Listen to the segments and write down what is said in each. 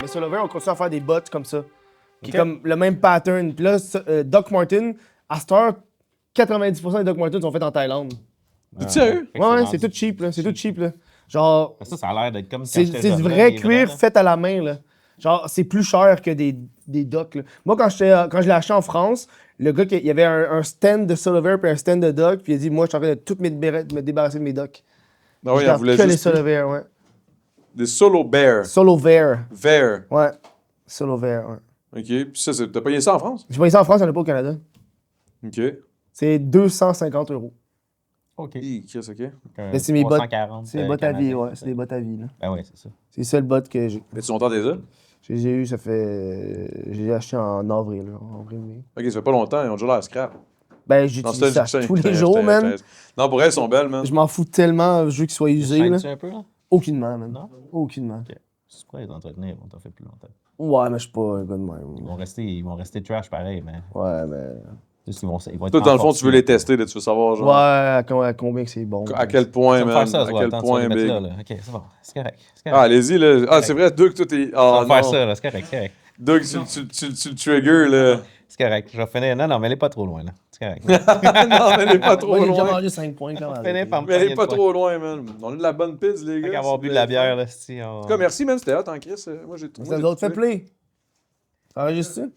Solover, on continue à faire des bots comme ça. Qui est comme le même pattern. Puis là, Doc Martin, à cette heure, 90% des Doc Martens sont faits en Thaïlande. T'es sérieux? Ouais, c'est tout cheap, là. C'est tout cheap, là. Genre. Ça a l'air d'être comme. C'est du vrai cuir fait à la main, là. Genre, c'est plus cher que des docks, là. Moi, quand je l'ai acheté en France, le gars, il y avait un stand de Solover puis un stand de dock, puis il a dit, moi, je suis en train de tout me débarrasser de mes docks. Ah oui, Je on voulait que les juste Solover, ouais. des Solo Bear. Solover. Vert. Ouais. Solover, ouais. OK. Puis ça, t'as payé ça en France? J'ai payé ça en France, il n'y en a pas au Canada. OK. C'est 250 €. OK. Qu'est-ce que Mais c'est mes bottes. 340, C'est des bottes à vie, ouais. C'est des bottes à vie, là. Ben oui, c'est ça. C'est le seul bot que j'ai. Mais tu longtemps déjà? Je les ai eu, ça fait. J'ai acheté en avril, là. En avril, mai. OK, ça fait pas longtemps, ils ont déjà l'air scrap. Ben, Non, j'utilise ça tous les jours, man. Non, pour elles, elles sont belles, man. Je m'en fous tellement, je veux qu'ils soient usés, là. Chaînes-tu un peu, là? Aucunement, man. Non? Aucunement. OK. C'est pourquoi les entretenir, on t'en fait plus longtemps. Ouais, mais je suis pas un gars de Ils même. vont rester trash pareil, mais. Ouais, mais. Juste, ils vont être Toi, dans le fond, tu veux les renforcés. tester, là, tu veux savoir, genre. Ouais, à combien que c'est bon. À quel point, Tu vas me man. faire ça, À quel point, big. big. Là. OK, c'est bon. C'est correct. Ah, allez-y, là. Ah, c'est vrai, Doug, toi, t'es. On Ah, va faire non. ça, là. C'est correct. Doug, tu le trigger, là. C'est correct. Je vais finir. Non, mais elle est pas trop loin, là. C'est correct. Non, mais elle est pas trop Moi, j'ai déjà loin. mangé 5 points quand même. Finir par me Mais elle est pogner pas le poing. trop loin, man. On a de la bonne pizza, les Fait gars. qu'avoir bu de la bière, là, si on... En tout cas, merci, man. C'était hot, en Chris. Moi, j'ai Ça d'autres fait play. Ça enregistre-tu?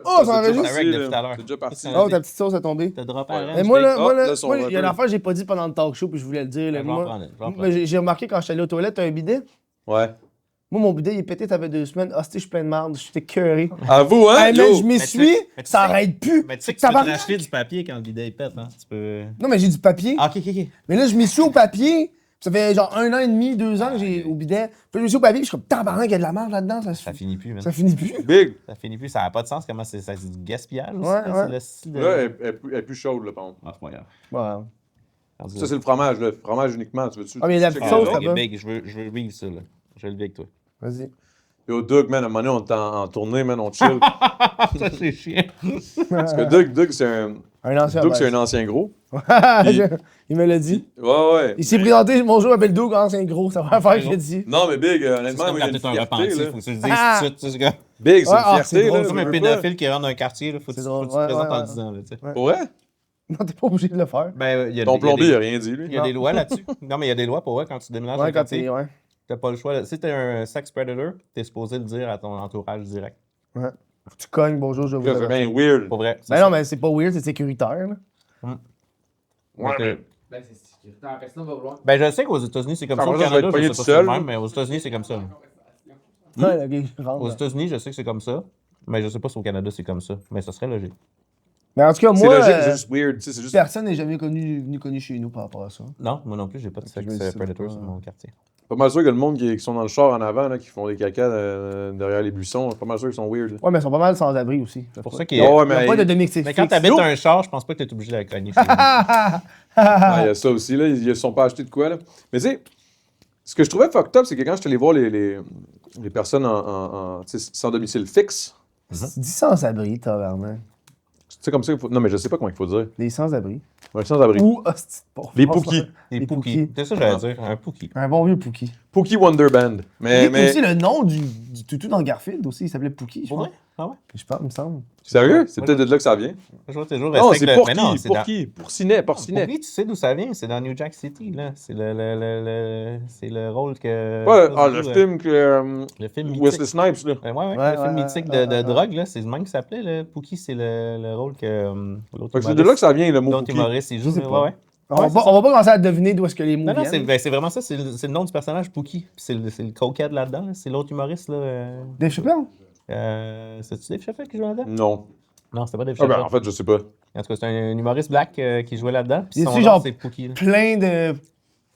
Oh, C'est ça déjà enregistre? parti, depuis là. tout à l'heure. C'est déjà parti. Oh, ta petite sauce a tombé. T'as droppé Ouais. un Mais ranch moi, steak. là, Oh, là, son il y a une affaire que j'ai pas dit pendant le talk show, puis je voulais le dire. Là. Je vais en Moi, prendre une, je vais en moi, prendre. j'ai remarqué quand je suis allé aux toilettes, t'as un bidet? Ouais. Moi, mon bidet, il est pété, ça fait 2 semaines. Hostie, je suis plein de merde, j'étais curé. À vous, hein? Hey, man, Yo. je m'essuie, mais tu ça sais- arrête plus. Mais tu sais que tu peux Tabarnak. te racheter du papier quand le bidet il pète, hein? Tu peux... Non, mais j'ai du papier. Ah, OK. Mais là, je m'essuie au papier. Ça fait genre 1 an et demi, 2 ans que j'ai au bidet. Puis je m'essuie au papier, puis je suis comme tabarnak, il y a de la merde là-dedans. Ça finit plus, man. Ça finit plus. Big. Ça finit plus. Ça n'a pas de sens. Comment c'est du gaspillage aussi. Ouais, là, ouais. C'est le style de... Là, elle est plus chaude, là, par contre. Ah, c'est pas grave. Ouais. Ça, c'est le fromage, là. Fromage uniquement, tu veux-tu? Ah, mais il y a de la checker petite sauce, les autres? là-bas. Big, je veux vivre ça, là. Je vais le vivre avec toi. Vas-y. Yo, Doug, man, à un moment donné, on est en tournée, man, on chill. Ça, c'est chiant. Parce que Doug, c'est un. Un ancien. Doug, c'est un ancien gros. Il me l'a dit. Ouais. Il s'est présenté, bonjour, je m'appelle Doug, ancien gros, ça va faire qu'il a dit. Non, mais Big, C'est honnêtement, comme il y a quand une t'es un fierté, repenti, là. faut que tu le dises Ah! tout de suite, tu sais, gars. Big, c'est Ouais, une ah, fierté, c'est drôle, là. C'est comme je un veux pédophile qui rentre dans un quartier, là. Faut que tu C'est faut drôle, que tu te ouais, présentes ouais, en ouais. 10 ans, là, tu sais. pas. Pour vrai? Non, t'es pas obligé de le faire. Ben, il y a Ton des- il y a plombier, des- il a rien dit, lui. Il y a des lois là-dessus. Non, mais il y a des lois pour vrai quand tu déménages dans Ouais, un quand quartier. t'es. Ouais. T'as pas le choix. Si t'es un sex predator, t'es supposé le dire à ton entourage direct. Ouais. Faut que tu cognes, bonjour, je vous C'est bien weird. Pour vrai. c'est Ben ça. non, mais c'est pas weird, c'est sécuritaire. Là. Donc, Ben, c'est sécuritaire. Personne va vouloir. ben, je sais qu'aux États-Unis, c'est comme Ah, ça. Au moi, ça, je vais Canada, être pogné je sais tout pas si c'est le seul, même, mais aux États-Unis, c'est comme ça. Ouais, le gars, il rentre. Aux là. États-Unis, je sais que c'est comme ça. Mais je sais pas si au Canada, c'est comme ça. Mais ça serait logique. Mais en tout cas, C'est moi, logique, c'est juste weird. Tu sais, c'est juste. personne n'est jamais venu connu chez nous par rapport à ça. Non, moi non plus, j'ai pas de je me sex dis, c'est predator pas- sur mon quartier. Pas mal sûr que le monde qui sont dans le char en avant, là, qui font des caca derrière les buissons, pas mal sûr qu'ils sont weird. Ouais, mais ils sont pas mal sans abri aussi. C'est pour ça qu'il qu'il y a... Ouais, n'y a mais pas de il domicile Mais quand fixe. t'habites un char, je pense pas que t'es obligé de la cogner chez nous. y a ça aussi, là. Ils ne sont pas achetés de quoi, là. Mais tu sais, ce que je trouvais fucked up, c'est que quand je suis allé voir les personnes tu sais, sans domicile fixe, Dis sans abri, tabarnak. c'est comme ça qu'il faut. Non, mais je sais pas comment il faut dire. Les sans abri. Un sans-abri. Ou hostie de pauvre. Les Pookies. Des Des Pookies. Pookies. C'est ça que j'allais dire, un Pookie. Un bon vieux Pookie. Pookie Wonder Band. Mais. Mais aussi le nom du toutou dans Garfield aussi, il s'appelait Pookie, je Pour pense. vrai? Ah ouais? Je pense, il me semble. Sérieux? C'est Moi, peut-être de là que ça vient. Je vois toujours Non, respecte c'est le- mais non, Porky. c'est dans- Porky. Pourcinet. Porcinet. Pookie, tu sais d'où ça vient? C'est dans New Jack City, là. C'est c'est le rôle que... Ouais, le film que. Le film mythique. Wesley Snipes, là. Ouais, Ouais, le film ouais, mythique ouais, de ouais. drogue, là. C'est le même qui s'appelait, là. Pookie, c'est le rôle que l'autre Fait que c'est de là que ça vient, le mot L'autre Pookie. humoriste, il joue. sais mais pas. ouais. On va pas commencer à deviner d'où est-ce que les mots Non, non, viennent. c'est vraiment ça. C'est le nom du personnage, Pookie. Puis c'est le cokehead là-dedans. là. C'est l'autre humoriste, là. Dave Chappelle? C'est-tu Dave Chappelle qui joue là-dedans? Non. Non, c'était pas Dave Ah, Chappelle. ben, en fait, je sais pas. En tout cas, c'est un humoriste black qui jouait là-dedans. Puis Il son est-tu nom, genre c'est Pookie. là. Plein de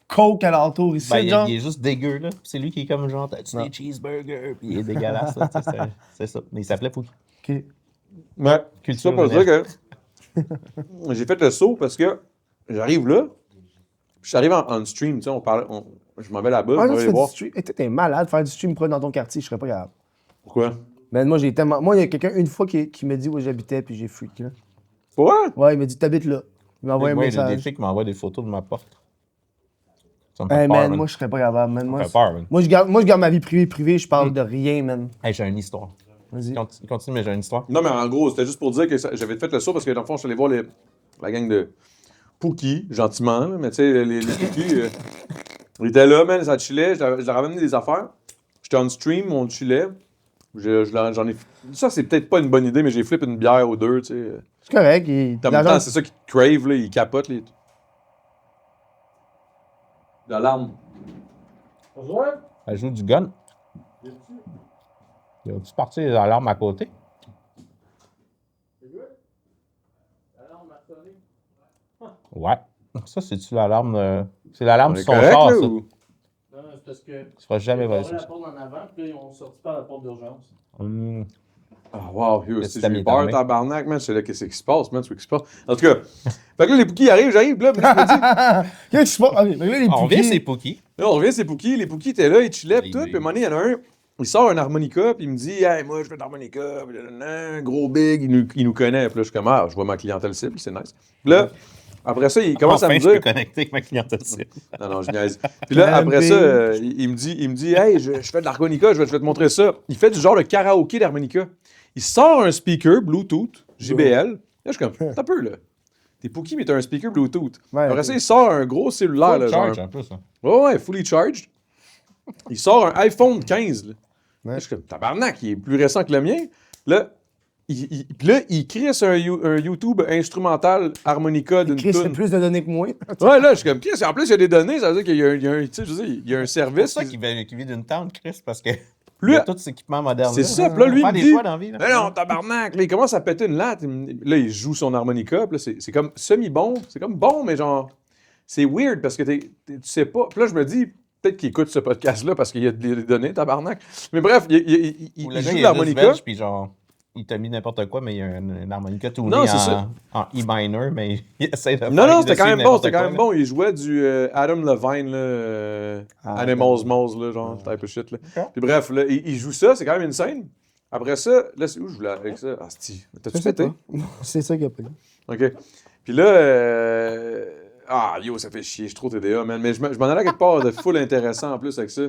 coke alentour ici, Ben, genre. il est juste dégueu, là. Puis c'est lui qui est comme genre, t'as-tu des cheeseburgers? Puis il est dégueulasse, là. Tu sais, c'est ça. Mais il s'appelait Pookie. Ok. Mais. Culture Ça pour dire que. J'ai fait le saut parce que j'arrive là. J'arrive en stream, tu sais, je m'en vais là-bas, Ah, je là, vais tu aller fais du voir. stream. Hey, t'es malade, faire du stream proche dans ton quartier, je serais pas capable. Pourquoi? Mais moi, j'ai tellement. Moi, il y a quelqu'un une fois qui m'a dit où j'habitais, puis j'ai freak, là. Pourquoi? Ouais, il m'a dit, t'habites là. Il m'a envoyé un Moi, il y a des message. filles qui m'envoient des photos de ma porte. Ça me fait peur, man, man. moi, je serais pas capable, man. Ça Moi, me fait peur, man. moi, je garde ma vie privée, je parle de rien, man. Hey, j'ai une histoire. Vas-y. Continue, mais j'ai une histoire. Non, mais en gros, c'était juste pour dire que j'avais fait le saut parce que dans le fond, je suis allé voir la gang de Pookie, gentiment, là, mais tu sais, les Pookie, ils étaient là, man, ça chillait, je leur avais amené des affaires. J'étais on stream, on chillait. J'en ai. Ça, c'est peut-être pas une bonne idée, mais j'ai flippé une bière ou deux, tu sais. C'est correct. En même temps, c'est ça qui te crave, là, ils capotent, les. L'alarme. Bonjour. Elle joue du gun. Il a-tu parti l'alarme à côté? Ouais. Ça, c'est-tu l'alarme? C'est l'alarme On de est son correct, char, là, ça. ou? Non, c'est parce que. Tu feras jamais Ils ont voler barré ça. la porte en avant, puis là, ils ont sorti par la porte d'urgence. Ah, wow, yo, Le si système j'ai eu est peur, armé. tabarnak, man. Je sais là, qu'est-ce qui se passe, man, tu vois qu'est-ce qui se passe. En tout cas, fait que là, les Pookies arrivent, j'arrive, là, puis là, je me dis, Qu'est-ce qui se passe? Ok, fait que là, les On revient, Pookies- c'est Pookie. là, on revient, c'est Pookie. Les Pookies étaient là, ils chillaient, pis tout. Oui. Puis à un moment donné, il y en a un, il sort un harmonica, puis il me dit, hey, moi, je fais de l'harmonica, pis un gros big, il nous connaît. Puis là, je suis comme, ah, je vois ma clientèle cible, c'est nice. Puis là, après ça, il commence à me Enfin, je peux dire. connecter avec ma clientèle. Non, je niaise. Puis là, après ça, il me dit, hey, je fais de l'harmonica, je vais te montrer ça. Il fait du genre de karaoké d'harmonica. Il sort un speaker Bluetooth, JBL. Là, je suis comme, t'as peu, là. T'es Pookie, mais t'as un speaker Bluetooth. Ouais, Après ok. ça, il sort un gros cellulaire, là, genre. Charge un peu, ça. Ouais, fully charged. Il sort un iPhone 15, là. Ouais. Là, je suis comme, tabarnak, il est plus récent que le mien. Là, puis là, il crisse un YouTube instrumental harmonica d'une Chris, c'est tune. plus de données que moi. Ouais, là, je suis comme, Chris, en plus, il y a des données, ça veut dire qu'il y a un, tu sais, je veux dire, il y a un C'est pour service. ça qu'il vit d'une tente, Chris, parce que Lui, il a tout cet équipement moderne. c'est ça, puis là, lui, il Faire me des dit, choix dans la vie, là. mais non, tabarnak, là, il commence à péter une latte. Là, il joue son harmonica, puis là, c'est comme semi-bon. C'est comme bon, mais genre, c'est weird parce que tu sais pas. Puis là, je me dis, peut-être qu'il écoute ce podcast-là parce qu'il y a des données, tabarnak. Mais bref, il Ou le gars, joue de il est juste l'harmonica. belge, puis genre, il t'a mis n'importe quoi, mais il y a un harmonica tourné Non, c'est ça. en E-minor, mais il essaie de Non, faire c'était quand dessus même bon, n'importe c'était quand quoi, même là. bon. Il jouait du Adam Levine, là, Animals Mouse, là, genre, type of shit, là. Ok. Puis bref, là, il joue ça, c'est quand même une scène. Après ça, là, c'est où je voulais aller avec ça? Ah, Steve, t'as-tu pété? C'est ça qu'il a pas eu. OK. Puis là, ah, yo, ça fait chier, je suis trop TDA, man. Mais je m'en allais à quelque part de full intéressant en plus avec ça.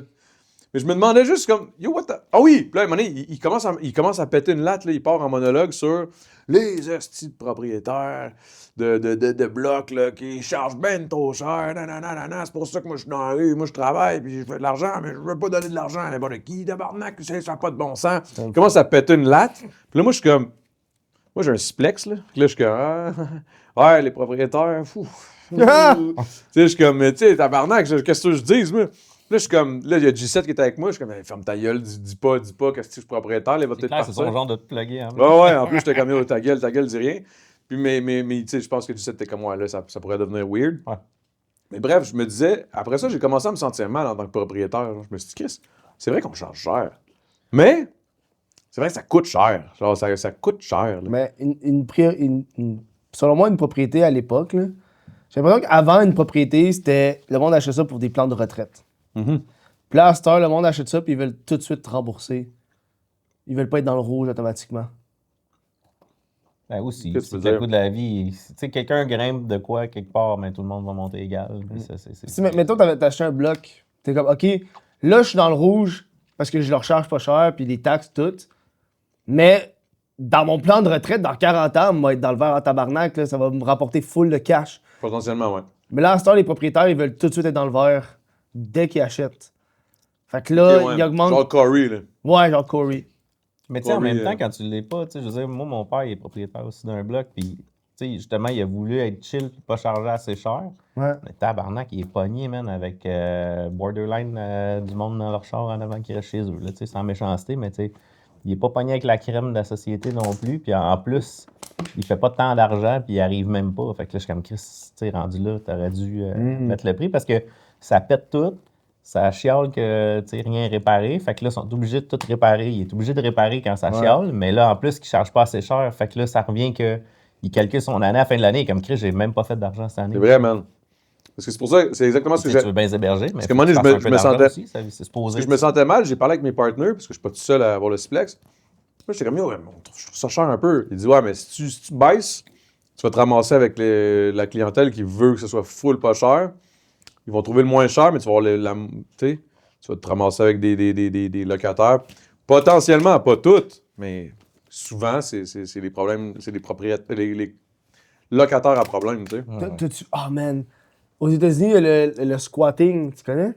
Mais je me demandais juste comme, yo, what the... Ah oui! Puis là, à un moment donné, il commence à péter une latte, là, il part en monologue sur les hosties de propriétaires de blocs, là, qui chargent ben trop cher, nanana, c'est pour ça que moi, je suis dans la rue, moi, je travaille, puis je fais de l'argent, mais je veux pas donner de l'argent à n'importe qui, tabarnak, ça n'a pas de bon sens. Il commence à péter une latte. Puis là, moi, je suis comme... Moi, j'ai un Splex, là. Puis là, je suis comme, ah, ouais, les propriétaires, fou. Tu sais, je suis comme, tu sais, tabarnak, qu'est-ce que je dis, moi? Puis là, je suis comme, là, il y a G7 qui était avec moi, je suis comme, hey, ferme ta gueule, dis pas, qu'est-ce que je suis propriétaire, là, il va C'est peut-être clair, c'est son partir. genre de te plugger. Hein, Ouais, en plus, j'étais comme, yo, ta gueule, dis rien. Puis, mais tu sais, je pense que G7 était comme, ouais, là, ça pourrait devenir weird. Ouais. Mais bref, je me disais, après ça, j'ai commencé à me sentir mal en tant que propriétaire. Je me suis dit, Chris, c'est vrai qu'on charge cher. Mais, c'est vrai que ça coûte cher. Genre, ça coûte cher, là. Mais selon moi, une propriété à l'époque, là, j'ai l'impression qu'avant, une propriété, c'était le monde achète ça pour des plans de retraite. Mhm. Puis là, à cette heure, le monde achète ça, puis ils veulent tout de suite te rembourser. Ils veulent pas être dans le rouge automatiquement. Ben aussi, Qu'est-ce que tu c'est veux le dire? coût de la vie. Tu sais, quelqu'un grimpe de quoi quelque part, mais tout le monde va monter égal. Ça, Si, mettons, t'as acheté un bloc, t'es comme, OK, là, je suis dans le rouge parce que je le recharge pas cher, puis les taxes, tout. Mais dans mon plan de retraite, dans 40 ans, moi, être dans le vert en tabarnak, là, ça va me rapporter full de cash. Potentiellement, ouais. Mais là, à cette heure, les propriétaires, ils veulent tout de suite être dans le vert dès qu'ils achètent. Fait que là, Ok, ouais. ils augmentent. Genre Corey, là. Ouais, genre Corey. Mais tu sais, en Corey, même temps, quand tu l'es pas, tu sais, je veux dire, moi, mon père, il est propriétaire aussi d'un bloc, puis, tu sais, justement, il a voulu être chill, puis pas charger assez cher. Ouais. Mais tabarnak, il est pogné, man, avec borderline du monde dans leur char en avant qui reste chez eux, là, tu sais, sans méchanceté, mais tu sais, il est pas pogné avec la crème de la société non plus, puis en plus, il fait pas tant d'argent, puis il arrive même pas. Fait que là, je suis comme, Chris, tu sais, rendu là, t'aurais dû mettre le prix, parce que ça pète tout. Ça chiale que rien n'est réparé. Fait que là, ils sont obligés de tout réparer. Il est obligé de réparer quand ça chiale. Mais là, en plus, il ne charge pas assez cher. Fait que là, ça revient qu'il calcule son année à la fin de l'année. Comme Chris, j'ai même pas fait d'argent cette année. C'est vrai, man. Parce que c'est pour ça, c'est exactement ce que Tu j'ai. veux bien héberger, mais Parce qu'à un moment donné, je me sentais. Aussi, c'est supposé. Parce que je me sentais mal, j'ai parlé avec mes partenaires, parce que je suis pas tout seul à avoir le Splex. Moi, j'étais comme, yo, je trouve ça cher un peu. Il dit, ouais, mais si tu baisses, tu vas te ramasser avec la clientèle qui veut que ce soit full pas cher. ils vont trouver le moins cher, mais tu vas avoir tu vas te ramasser avec des locataires. Potentiellement, pas toutes, mais souvent, c'est les problèmes, c'est les propriétaires, les locataires à problème, tu sais. Oh man. Aux États-Unis, il y a le squatting, tu connais?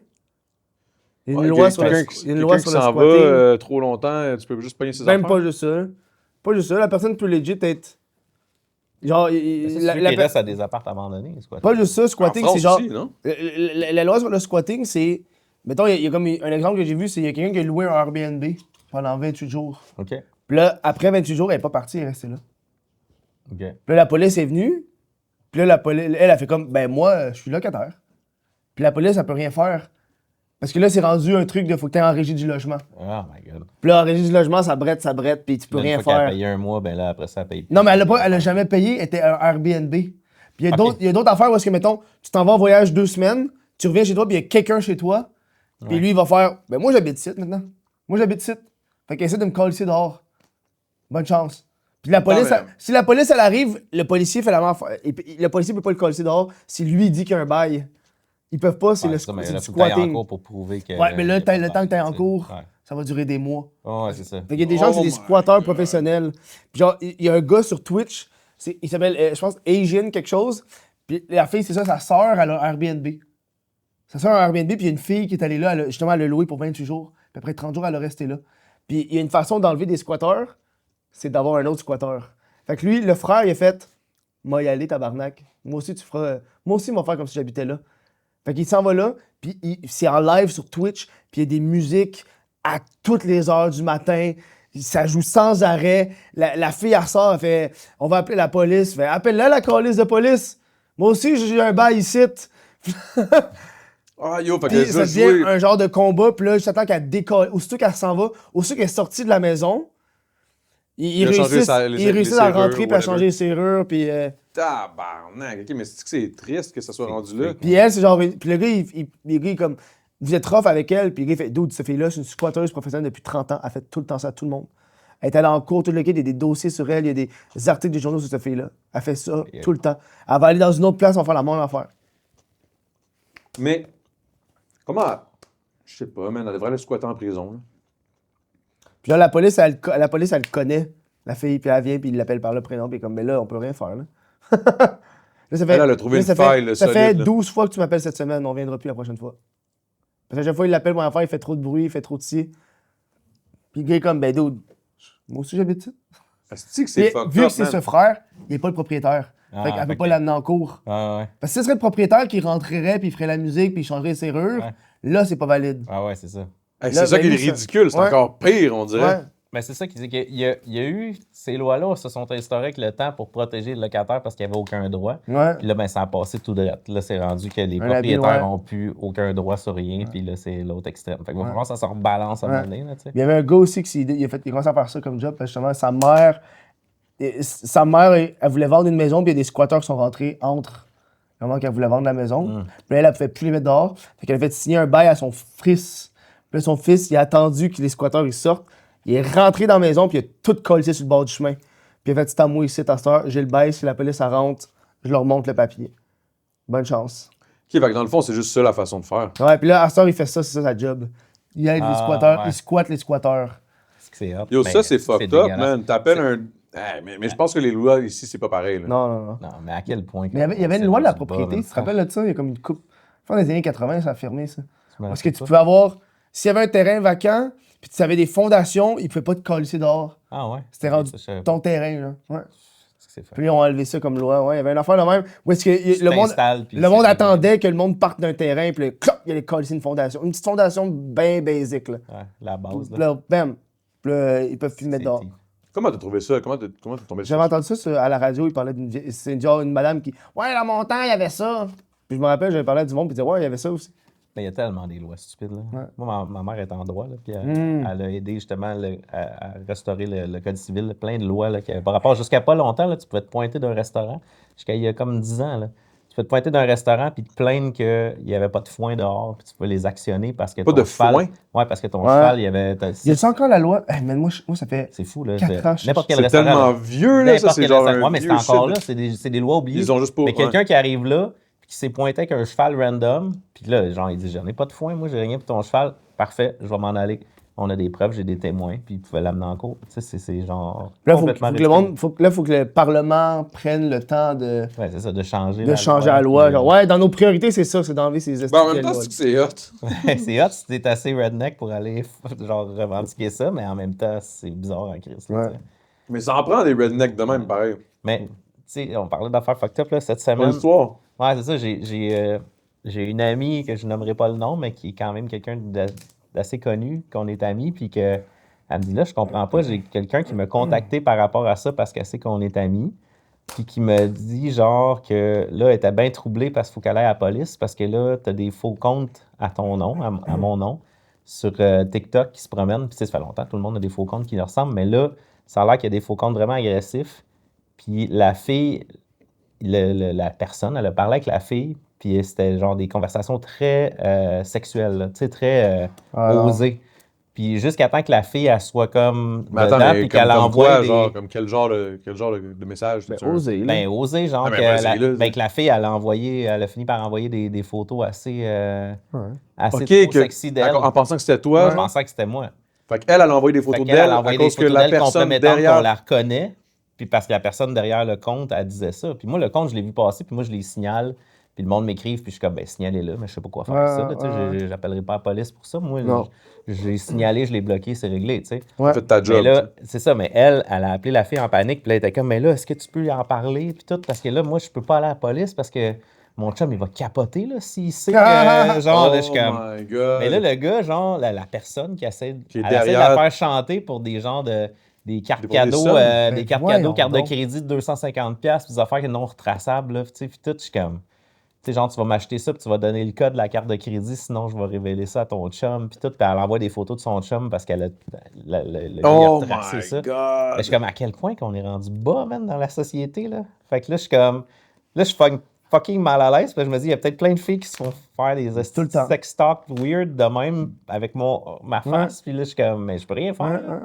Il y a une Ouais, loi sur quelqu'un le, il y a une quelqu'un loi qui sur le s'en squatting. va trop longtemps, tu peux juste pogner ses Même affaires. pas juste ça. Pas juste ça. La personne peut legit être. Genre, C'est celui qui reste à des apparts abandonnés, c'est quoi? pas juste ça, En squatting, France c'est genre. aussi, non? La loi sur le squatting, c'est. Mettons, il y a comme un exemple que j'ai vu, c'est qu'il y a quelqu'un qui a loué un Airbnb pendant 28 jours. OK. Puis là, après 28 jours, elle n'est pas partie, elle est restée là. OK. Puis là, la police est venue. Puis là, la police, elle a fait comme, ben moi, je suis locataire. Puis la police, elle peut rien faire. Parce que là, c'est rendu un truc de faut que tu en régie du logement. Oh my God. Puis là, en régie du logement, ça brette, puis tu peux Une rien fois qu'elle a faire. payé un mois, ben là, après ça, elle paye plus. Non, mais elle a jamais payé, elle était un Airbnb. Puis il y a Ok. d'autres affaires où est-ce que, mettons, tu t'en vas en voyage 2 semaines, tu reviens chez toi, puis il y a quelqu'un chez toi, puis Ouais. lui, il va faire, ben moi, j'habite ici maintenant. Moi, j'habite ici. Fait qu'il essaie de me coller ici dehors. Bonne chance. Puis la police, mais- si la police, elle arrive, le policier fait la même affaire. Le policier peut pas le coller ici dehors si lui dit qu'il y a un bail. Ils peuvent pas, c'est Ouais, le ça, mais c'est là, du faut que t'ailles en squatting. cours pour prouver que. Ouais, mais là, il y a pas de le temps que t'es en bail, cours, tu sais. Ouais. ça va durer des mois. Ouais, c'est ça. Fait qu'il y a des gens, c'est Oh des my squatteurs professionnels. Puis genre, il y a un gars sur Twitch, il s'appelle, je pense, Asian quelque chose. Puis la fille, c'est ça, sa sœur, elle a un Airbnb. Sa sœur a un Airbnb, puis il y a une fille qui est allée là, justement, elle l'a loué pour 28 jours. Puis après 30 jours, elle a resté là. Puis il y a une façon d'enlever des squatteurs, c'est d'avoir un autre squatteur. Fait que lui, le frère, il a fait, moi y aller, tabarnak. Moi aussi, moi aussi, moi faire comme si j'habitais là. Fait qu'il s'en va là, puis c'est en live sur Twitch, puis il y a des musiques à toutes les heures du matin. Ça joue sans arrêt. La fille, elle sort, elle fait on va appeler la police. Fait appelle-la, la police de police. Moi aussi, j'ai un bail ici. Ah, yo, fait Puis que ça là, devient jouer. un genre de combat, puis là, j'attends qu'elle décolle. Aussitôt qu'elle s'en va, aussitôt qu'elle est sortie de la maison, ils a changé réussissent, les ils réussissent à serrures, rentrer, puis à whatever. changer les serrures, puis. Tabarnak, ok, mais c'est triste que ça soit rendu là. Puis elle, c'est genre. Puis le gars, il est comme. Vous êtes rough avec elle, puis le gars, il fait dude, cette fille-là, c'est une squatteuse professionnelle depuis 30 ans. Elle fait tout le temps ça à tout le monde. Elle est allée en cours, tout le kit, il y a des dossiers sur elle, il y a des articles des journaux sur cette fille-là. Elle fait ça tout le temps. Elle va aller dans une autre place, on va faire la même affaire. Mais, comment. Je sais pas, man, elle devrait aller squatter en prison. Là. Puis là, la police, elle le connaît, la fille, puis elle vient, puis il l'appelle par le prénom, puis elle est comme, mais là, on peut rien faire, là. Là, ça fait, Elle a trouvé une faille, là, ça fait solide, là. 12 fois que tu m'appelles cette semaine, on viendra plus la prochaine fois. Parce que chaque fois, il l'appelle pour rien faire, il fait trop de bruit, il fait trop de ci. Puis le gars est comme, ben dude, moi aussi j'habite ici. Est-ce que c'est Puis, fucked vu que up, c'est man? ce frère, il n'est pas le propriétaire. Ah, fait qu'elle fait peut pas que- l'amener en cours. Ah ouais. Parce que si ce serait le propriétaire qui rentrerait, puis il ferait la musique, puis il changerait les serrures, Ouais. là, c'est pas valide. Ah ouais, c'est ça. Hey, Là, c'est ça ben, qui est lui, ça- ridicule, c'est Ouais. encore pire, on dirait. Ouais. Ben, c'est ça qui dit qu'il y a eu ces lois-là se sont instaurées avec le temps pour protéger le locataire parce qu'il n'y avait aucun droit. Ouais. Puis là, ben, ça a passé tout droit. Là, c'est rendu que les Un habit, propriétaires ouais. n'ont plus aucun droit sur rien. Puis là, c'est l'autre extrême. Fait que va falloir que ça se rebalance à un Ouais. moment donné, là, tu sais. Il y avait un gars aussi qui il a commencé à faire ça comme job, parce que justement, sa mère, elle voulait vendre une maison, puis il y a des squatteurs qui sont rentrés entre le moment qu'elle voulait vendre la maison. Puis elle pouvait plus les mettre dehors. Fait qu'elle a fait signer un bail à son fils. Puis là, son fils, il a attendu que les squatteurs ils sortent. Il est rentré dans la maison, puis il a tout collé sur le bord du chemin. Puis il a fait, c'est à moi ici, ta soeur, j'ai le bail, si la police elle rentre, je leur montre le papier. Bonne chance. Ok, fait que dans le fond, c'est juste ça la façon de faire. Ouais, puis là, à soeur, il fait ça, c'est ça sa job. Il aide les Ah, squatteurs, ouais. il squatte les squatteurs. Est-ce que c'est hot? Yo, Ben, ça, c'est fucked up, dégueulasse. man. T'appelles un. Hey, mais je pense que les lois ici, c'est pas pareil. Là. Non, non, non. Non, mais à quel point? Mais il y avait une loi de la propriété, tu te rappelles de ça? Il y a comme une coupe. Fin des années 80, ça a fermé ça. Parce que tu pouvais avoir. S'il y avait un terrain vacant, puis tu avais des fondations, ils ne pouvaient pas te coller dehors. Ah ouais? C'était rendu Ça, je savais pas. ton terrain, là. Ouais. Est-ce que c'est fait? Puis ils ont enlevé ça comme loi. Ouais, il y avait une affaire de même. Où est-ce que Tu t'installes, puis le monde c'est- attendait que le monde parte d'un terrain, puis là, cloc, il allait coller une fondation. Une petite fondation bien basique, là. Ouais, la base, Puis là. là, bam. Puis là, ils peuvent plus le mettre dehors. C'est- Comment t'as trouvé ça? Comment t'es tombé J'avais entendu ça à la radio, il parlait c'est genre une madame qui. Ouais, dans mon temps, il y avait ça. Puis je me rappelle, j'avais parlé à du monde, puis il disait, ouais, il y avait ça aussi. Ben, il y a tellement des lois stupides. Là. Ouais. Moi, ma mère est en droit, là, puis Mm. elle a aidé justement à restaurer le Code civil, là, plein de lois. Là, par rapport jusqu'à pas longtemps, là, tu pouvais te pointer d'un restaurant, jusqu'à il y a comme 10 ans. Là, tu pouvais te pointer d'un restaurant puis te plaindre qu'il n'y avait pas de foin dehors, puis tu pouvais les actionner parce que Pas ton de cheval. foin? Ouais, parce que ton Ouais. cheval, il y avait. Y a-tu encore la loi? Eh, mais moi, ça fait. C'est fou, là. 4 ans, N'importe quel C'est restaurant. tellement là, vieux, là. Ça, n'importe c'est quel genre. restaurant. Un Ouais, mais c'est vieux encore shit. là, c'est des lois oubliées. Ils ont juste pas. Mais quelqu'un qui arrive là, puis qui s'est pointé avec un cheval random. Puis là, genre, il dit, j'en ai pas de foin, moi, j'ai rien pour ton cheval. Parfait, je vais m'en aller. On a des preuves, j'ai des témoins, puis il pouvait l'amener en cours. Tu sais, c'est genre Là, complètement faut que le Parlement prenne le temps de Ouais, c'est ça, de changer la loi. puis, Genre, ouais, dans nos priorités, c'est ça, c'est d'enlever ces Ben, en même de temps, loi. c'est hot. c'est hot si t'es assez redneck pour aller genre revendiquer ça, mais en même temps, c'est bizarre en crise. Là, Ouais. tu sais. Mais ça en prend des rednecks de même, pareil. Mais, tu sais, on parlait d'affaires fucked up là, cette Ton semaine. histoire. Ouais, c'est ça, j'ai une amie que je nommerai pas le nom, mais qui est quand même quelqu'un d'assez connu, qu'on est amis, puis que elle me dit là, je comprends pas, j'ai quelqu'un qui m'a contacté par rapport à ça parce qu'elle sait qu'on est amis. Puis qui me dit genre que là, elle était bien troublée parce qu'il faut qu'elle aille à la police parce que là, t'as des faux comptes à ton nom, à mon nom, sur TikTok qui se promènent. Puis tu sais, ça fait longtemps que tout le monde a des faux comptes qui leur ressemblent, mais là, ça a l'air qu'il y a des faux comptes vraiment agressifs. Puis la fille, la personne, elle a parlé avec la fille, puis c'était genre des conversations très sexuelles, là, tu sais, très osées. Puis jusqu'à temps que la fille, elle soit comme Mais attends, dedans, mais puis comme, qu'elle comme envoie quoi, des... genre, comme quel genre de message? Ben, c'est-tu un- oser, là. Ben, oser, genre, Ah, ben, que, vas-y, là, que la fille, elle a fini par envoyer des photos assez, assez Ok, trop que, sexy d'elle. en pensant que c'était Je toi, pensais que c'était moi. fait qu'elle, elle a envoyé des Fait photos qu'elle, elle d'elle a à envoyé des cause que photos la d'elle personne compromettantes qu'on derrière... la reconnaît, puis parce que la personne derrière le compte, elle disait ça. Puis moi, le compte, je l'ai vu passer, puis moi, je les signale, puis le monde m'écrive, puis je suis comme, ben, signalez-le, mais je sais pas quoi faire avec ça, là, tu sais, j'appellerai pas la police pour ça. Moi, Non. j'ai signalé, je l'ai bloqué, c'est réglé, tu sais. Ouais. Faites ta Mais job. là, tu sais. c'est ça, mais elle a appelé la fille en panique, puis là, elle était comme, mais là, est-ce que tu peux y en parler, puis tout, parce que là, moi, je peux pas aller à la police parce que mon chum, il va capoter, là, s'il sait que, genre, là, je suis comme... my God. Mais là, le gars, genre, la personne qui essaie, Qui est elle essaie de derrière. la faire chanter pour des genres de... Des cartes Des cadeaux, sommes. des cartes voyons cadeaux, cartes de donc. crédit de 250$, puis des affaires non retraçables, là, tu sais, puis tout, je suis comme... Tu sais, genre, tu vas m'acheter ça, puis tu vas donner le code de la carte de crédit, sinon je vais révéler ça à ton chum, puis tout, puis elle envoie des photos de son chum parce qu'elle a... Le gars, il a Oh retracé my ça. Mais God. je suis comme, à quel point qu'on est rendu bas, man, dans la société, là. Fait que là, je suis comme... Là, je suis fucking mal à l'aise, parce que je me dis, il y a peut-être plein de filles qui se font faire des Tout le temps. sex talk weird de même avec ma face, puis là, je suis comme, mais je peux rien faire. là.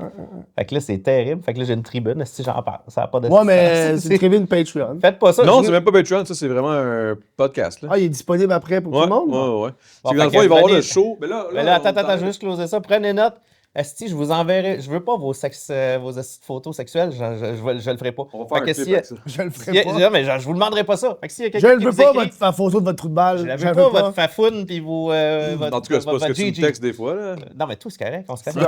Fait que là, c'est terrible. Fait que là, j'ai une tribune, si j'en parle, ça n'a pas de Ouais, mais sens. c'est une tribune Patreon. Faites pas ça. Non, je- c'est même pas Patreon, ça, c'est vraiment un podcast, là. Ah, il est disponible après pour tout le monde? Ouais. Bon, C'est que dans le fait fond, il va y avoir prenez- le show. Mais là, Mais là, attends, on je vais juste closer ça. Prenez note. Esti, je vous enverrai. Je veux pas vos photos sexuelles. Je le ferai pas. On va faire Fait un que clip si- avec ça. Je le si- ferai pas. non, mais je vous demanderai pas ça. Fait que s'il y a Je quelqu'un ne qui veux vous pas écrit, la photo de votre trou de balle. je la Je veux la pas, veux pas. votre fafoune puis votre En tout cas, c'est pas ce que tu me Gigi. textes des fois, là. Non, mais tout, c'est correct. On se connaît.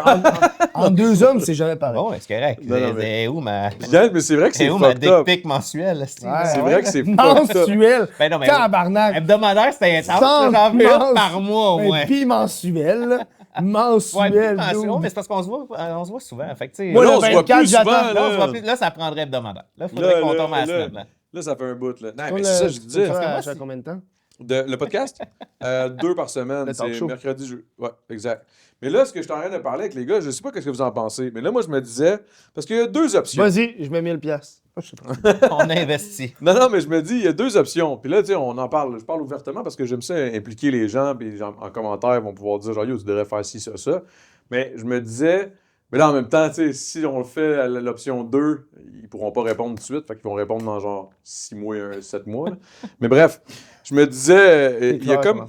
En deux hommes, c'est jamais pareil. Bon, c'est correct. Non, non, mais- C'est où ma... Bien, mais c'est vrai que c'est C'est où ma fucked dick up. pic mensuelle, esti? Ouais, C'est ouais. vrai que c'est fucked up. Mensuel. Ben non, mais Tabarnak. hebdomadaire, c'était intense. Sans là, J'en veux mensu- une par mois, au moins. Ben, bimensuel. là. Ouais, Mensuel. mensuel, dude. mais c'est parce qu'on se voit souvent. Fait que, tu sais, Moi, là, le on se voit 24, plus souvent, j'attends. là, on se voit là. plus. Là, ça prendrait hebdomadaire. Là, il faudrait qu'on tombe à la semaine. Là. Là, ça fait un bout, là. Non, Toi, mais c'est ça, le- je tu disais. fais moi, à c'est- combien de temps? Le podcast? 2 par semaine. Le talk C'est show. mercredi, jeudi. Ouais, exact. Mais là, ce que je suis en train de parler avec les gars, je sais pas ce que vous en pensez, mais là, moi, je me disais, parce qu'il y a deux options. Vas-y, je mets 1000 piastres. Ah, je sais pas. On investit. Non, mais je me dis, il y a deux options. Puis là, tu sais, on en parle. Je parle ouvertement parce que j'aime ça impliquer les gens, puis les gens en commentaire vont pouvoir dire, genre, yo, tu devrais faire ci, ça. Mais je me disais, mais là, en même temps, tu sais, si on le fait à l'option 2, ils pourront pas répondre tout de suite, fait qu'ils vont répondre dans genre 6 mois, 7 mois. là. Mais bref, je me disais, il y a comme.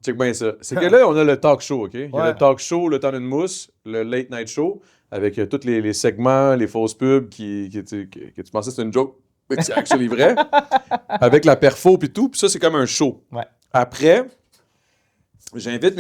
Check bien ça. C'est que là, on a le talk show, OK? Il y a Ouais. le talk show, le temps d'une mousse, le late night show, avec tous les segments, les fausses pubs que tu pensais que c'était une joke, mais que c'est actually vrai, avec la perfo puis tout, puis ça, c'est comme un show. Ouais. Après, j'invite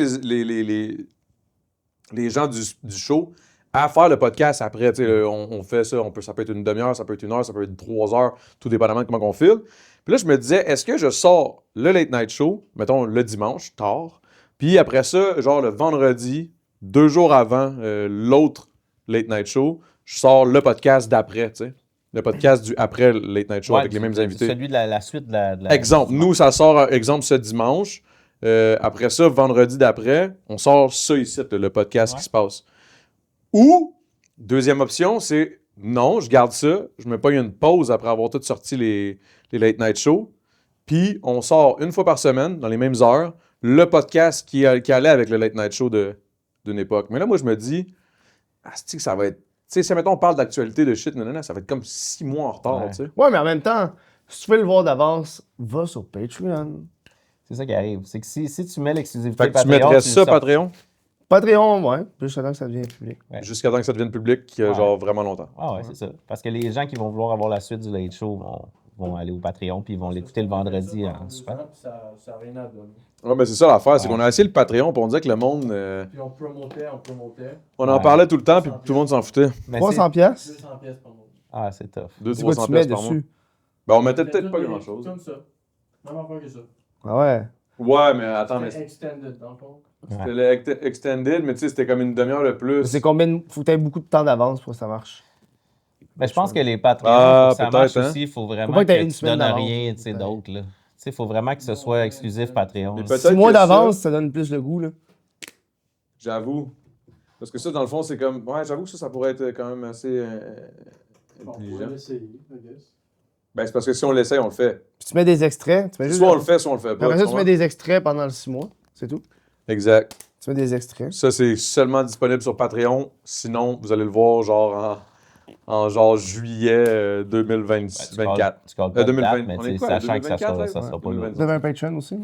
les gens du show à faire le podcast après. Tu sais, on fait ça, ça peut être une demi-heure, ça peut être 1 heure, ça peut être 3 heures, tout dépendamment de comment on file. Puis là, je me disais, est-ce que je sors le late night show, mettons le dimanche, tard, puis après ça, genre le vendredi, 2 jours avant l'autre late night show, je sors le podcast d'après, tu sais. Le podcast du après le late night show Ouais, avec les mêmes invités. Celui de la suite de la... Exemple, nous, ça sort, exemple, ce dimanche. Après ça, vendredi d'après, on sort ça ici, le podcast Ouais. qui se passe. Ou, deuxième option, c'est non, je garde ça, je me pogne une pause après avoir tout sorti les late night shows, puis on sort une fois par semaine, dans les mêmes heures, le podcast qui allait avec le late night show d'une époque. Mais là, moi, je me dis, c'est que ça va être. Tu sais, si mettons, on parle d'actualité de shit, ça va être comme 6 mois en retard, Ouais. tu sais. Ouais, mais en même temps, Si tu veux le voir d'avance, va sur Patreon. C'est ça qui arrive. C'est que si tu mets l'exclusivité Fait que tu Patreon, mettrais le ça, sors- Patreon, Patreon, ouais. Juste avant que ça devienne public. Ouais. jusqu'à temps que ça devienne public, Ouais. genre vraiment longtemps. Ah ouais, c'est ça. Parce que les gens qui vont vouloir avoir la suite du Late Show vont aller au Patreon puis ils vont l'écouter le vendredi en super. Ça n'a rien à donner. Ouais, mais c'est ça l'affaire, c'est Ouais. qu'on a essayé le Patreon, puis on disait que le monde. Puis on promotait. On en Ouais. parlait tout le temps, puis tout le monde s'en foutait. Mais 300 piastres. 200 pièces par mois. Ah, c'est tough. C'est quoi 200-300 tu mets pièces par mois. dessus? Ben, on mettait peut-être pas grand-chose. Comme ça. Même affaire que ça. Ah ouais. Ouais, mais attends, mais C'était extended dans le fond. c'était le extended, mais tu sais, c'était comme une demi-heure de plus. C'est combien de... Faut que t'aies beaucoup de temps d'avance pour que ça marche. Mais je pense que les Patreons, Ah, pour que ça peut-être, marche hein. aussi, il faut Faut vraiment pas que t'aies que une tu semaine donnes d'avance. rien d'autre. Tu sais, il faut vraiment que ce soit exclusif Patreon. Mais là. peut-être 6 mois que ça- d'avance, ça donne plus le goût, là. J'avoue. Parce que ça, dans le fond, c'est comme. Ouais, j'avoue que ça pourrait être quand même assez On intelligent. pourrait l'essayer, I guess. Ben, c'est parce que si on l'essaye, on le fait. Puis tu mets des extraits. Tu mets juste... Soit on le fait, soit on le fait pas. Après ça, tu comprends? mets des extraits pendant le 6 mois. C'est tout. Exact. Tu mets des extraits. Ça, c'est seulement disponible sur Patreon. Sinon, vous allez le voir genre en genre juillet 2024. Tu calls pas de 2020. date, mais On tu est sais, quoi, sachant que ça 2024, sera, là? ça sera pas là. 2025. Vous avez un Patreon aussi?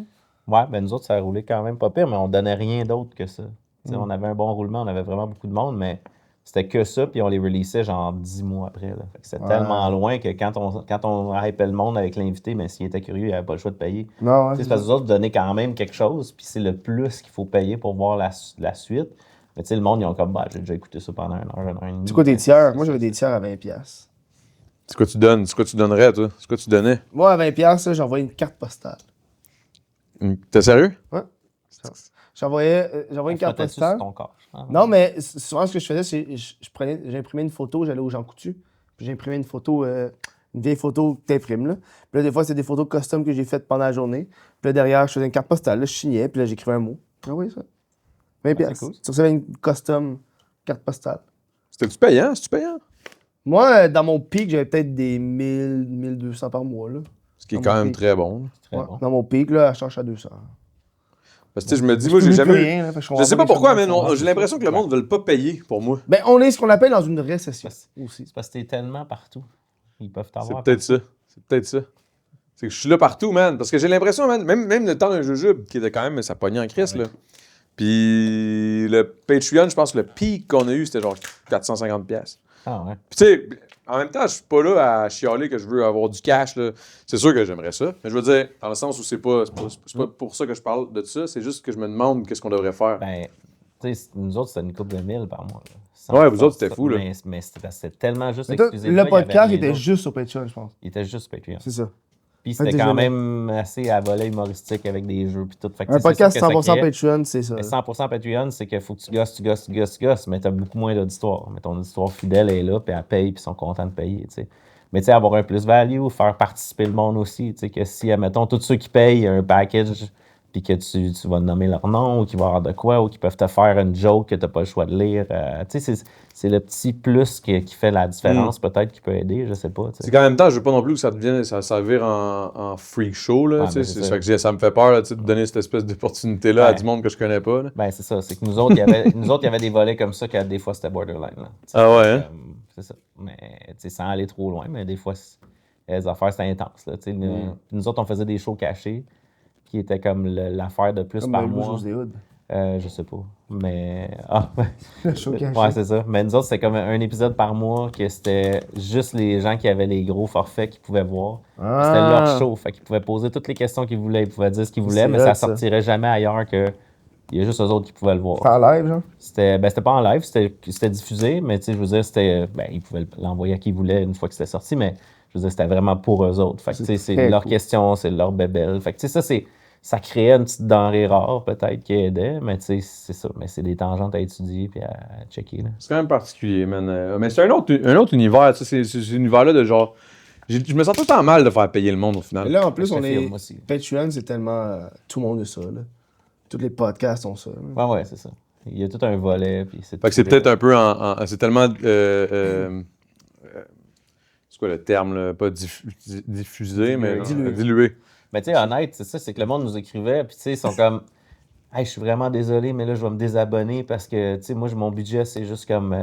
Ouais, ben nous autres, ça a roulé quand même pas pire, mais on donnait rien d'autre que ça. Tu sais, Mm. On avait un bon roulement, on avait vraiment beaucoup de monde, mais c'était que ça, puis on les releasait genre 10 mois après. Là. Fait que c'était Ouais. tellement loin que quand on hypait le monde avec l'invité, mais s'il était curieux, il n'avait pas le choix de payer. Non, ouais. Tu sais, c'est parce que nous autres, donner quand même quelque chose, puis c'est le plus qu'il faut payer pour voir la suite. Mais tu sais, le monde, ils ont comme, bah, j'ai déjà écouté ça pendant 1 heure et demie. C'est quoi tes tiers? Moi, j'avais des tiers à 20 piastres. C'est quoi tu donnes? C'est quoi tu donnerais, toi? C'est quoi tu donnais? Moi, à 20 piastres, j'envoie une carte postale. T'es sérieux? J'envoyais une On carte frottait-tu sur postale. ton corps. Ah, Non, mais souvent, ce que je faisais, c'est j'imprimais une photo, j'allais au Jean Coutu, puis j'imprimais une photo, une vieille photo que t'imprimes, là. Puis là, des fois, c'est des photos custom que j'ai faites pendant la journée. Puis là, derrière, je faisais une carte postale, là, je signais, puis là, j'écrivais un mot. Ah oui, ça. 20 piastres. cool. Tu recevais une custom carte postale. C'était-tu payant? C'est-tu payant? Moi, dans mon pic, j'avais peut-être des 1000, 1200 par mois, là. Ce qui est Dans quand mon même pays. très bon. Très Ouais. bon. Dans mon pic, là, elle change à 200. Parce que tu sais, je me dis, Je moi, j'ai publie jamais. plus rien, là, fait que Je comprends sais pas pas pourquoi, les mais choses. j'ai l'impression que le monde ne veut pas payer pour moi. Ben, on est ce qu'on appelle dans une récession aussi. C'est parce que t'es tellement partout. Ils peuvent C'est t'avoir. peut-être ça. C'est peut-être ça. C'est que je suis là partout, man. Parce que j'ai l'impression, man, même le temps d'un jujube, qui était quand même, ça pognait en crise, là. Puis le Patreon, je pense que le pic qu'on a eu, c'était genre 450$. Puis Ah ouais. tu sais, en même temps, je suis pas là à chialer que je veux avoir du cash, là. C'est sûr que j'aimerais ça. Mais je veux dire, dans le sens où c'est pas pour ça que je parle de ça, c'est juste que je me demande qu'est-ce qu'on devrait faire. Ben, tu sais, nous autres, c'était une coupe de 1000 par mois. Là. Ouais, vous autres, c'était fou, là. Mais c'était tellement juste Mais toi, exclusif. le podcast était juste sur Patreon, je pense. Il était juste Patreon. C'est ça. Puis Fait c'était que quand désolé. même assez à volet humoristique avec des jeux puis tout. Fait que, Un tu sais, c'est podcast ça que ça 100% crée. Patreon, c'est ça. Mais 100% Patreon, c'est qu'il faut que tu gosses, mais t'as beaucoup moins d'auditoire. Mais ton auditoire fidèle est là, puis elle paye, puis ils sont contents de payer, tu sais. Mais tu sais, avoir un plus-value, faire participer le monde aussi, tu sais, que si, admettons, tous ceux qui payent un package, puis que tu vas nommer leur nom, ou qu'ils vont avoir de quoi, ou qu'ils peuvent te faire une joke que t'as pas le choix de lire, tu sais, c'est le petit plus qui fait la différence, peut-être, qui peut aider, je sais pas, tu C'est sais. qu'en même temps, je veux pas non plus que ça vire en freak show, là. Ouais, tu sais, ben, c'est c'est ça. ça que ça me fait peur, là, tu sais, de donner cette espèce d'opportunité-là à Ouais. du monde que je connais pas, là. Ben, c'est ça, c'est que nous autres, il y avait des volets comme ça, que des fois, c'était borderline, là. Tu sais, Ah ouais, hein? c'est ça. Mais, tu sais, sans aller trop loin, mais des fois, les affaires, c'était intense, là, tu sais. Nous autres, on faisait des shows cachés, qui étaient comme l'affaire de plus Comme par le Loup mois. José Hood. Je sais pas. Mais. Ah, Le show caché. ouais, c'est ça. Mais nous autres, c'était comme un épisode par mois que c'était juste les gens qui avaient les gros forfaits qui pouvaient voir. Ah. C'était leur show. Fait qu'ils pouvaient poser toutes les questions qu'ils voulaient. Ils pouvaient dire ce qu'ils voulaient, C'est mais hot, ça ça. sortirait jamais ailleurs que. Il y a juste eux autres qui pouvaient le voir. C'était en live, genre? C'était pas en live, c'était diffusé, mais tu sais, je veux dire, c'était. Ben, ils pouvaient l'envoyer à qui ils voulaient une fois que c'était sorti, mais je veux dire, c'était vraiment pour eux autres. Fait que, tu sais, c'est très leur cool. question, c'est leur bébelle. Fait que, tu sais, ça créait une petite denrée rare, peut-être, qui aidait, mais tu sais, c'est ça. Mais c'est des tangentes à étudier puis à checker, là. C'est quand même particulier, man. Mais c'est un autre univers, tu sais, c'est cet univers-là de genre. Je me sens tout le temps mal de faire payer le monde au final. Mais là, en plus, Je te on est. filme aussi. Patreon, c'est tellement. Tout le monde a ça, là. Tous les podcasts ont ça. là. Ouais, c'est ça. Il y a tout un volet, puis c'est. Fait que c'est peut-être un peu c'est tellement. C'est quoi le terme, là? Pas diffusé, mais Dilué. dilué. Mais tu sais, honnête, c'est ça, c'est que le monde nous écrivait, puis tu sais, ils sont comme. Hey, je suis vraiment désolé, mais là, je vais me désabonner parce que, tu sais, moi, mon budget, c'est juste comme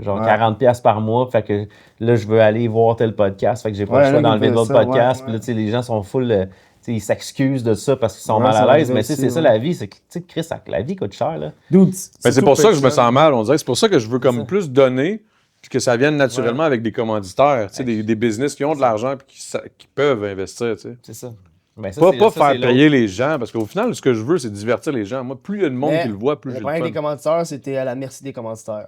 genre Ouais. 40$ par mois. Fait que là, je veux aller voir tel podcast. Fait que j'ai pas Ouais, le choix il y en a qui d'enlever me d'autres faisaient ça, podcasts. ouais, Puis là, tu sais, les gens sont full. Tu sais, ils s'excusent de ça parce qu'ils sont Ouais, mal c'est à l'aise. vrai Mais tu sais, c'est aussi, ça ouais. la vie. C'est que, tu sais, Chris, la vie coûte cher, là. Dude, Mais c'est tout pour ça que je me cher. sens mal, on dirait. C'est pour ça que je veux comme ça. plus donner, puis que ça vienne naturellement avec des commanditaires, tu sais, des business qui ont de l'argent puis qui peuvent investir, tu sais. C'est ça. Ben, ça, Pas ça, faire c'est payer les gens, parce qu'au final, ce que je veux, c'est divertir les gens. Moi, plus il y a de monde Mais qui le voit, plus le j'ai problème le des fun. commanditaires, c'était à la merci des commanditaires.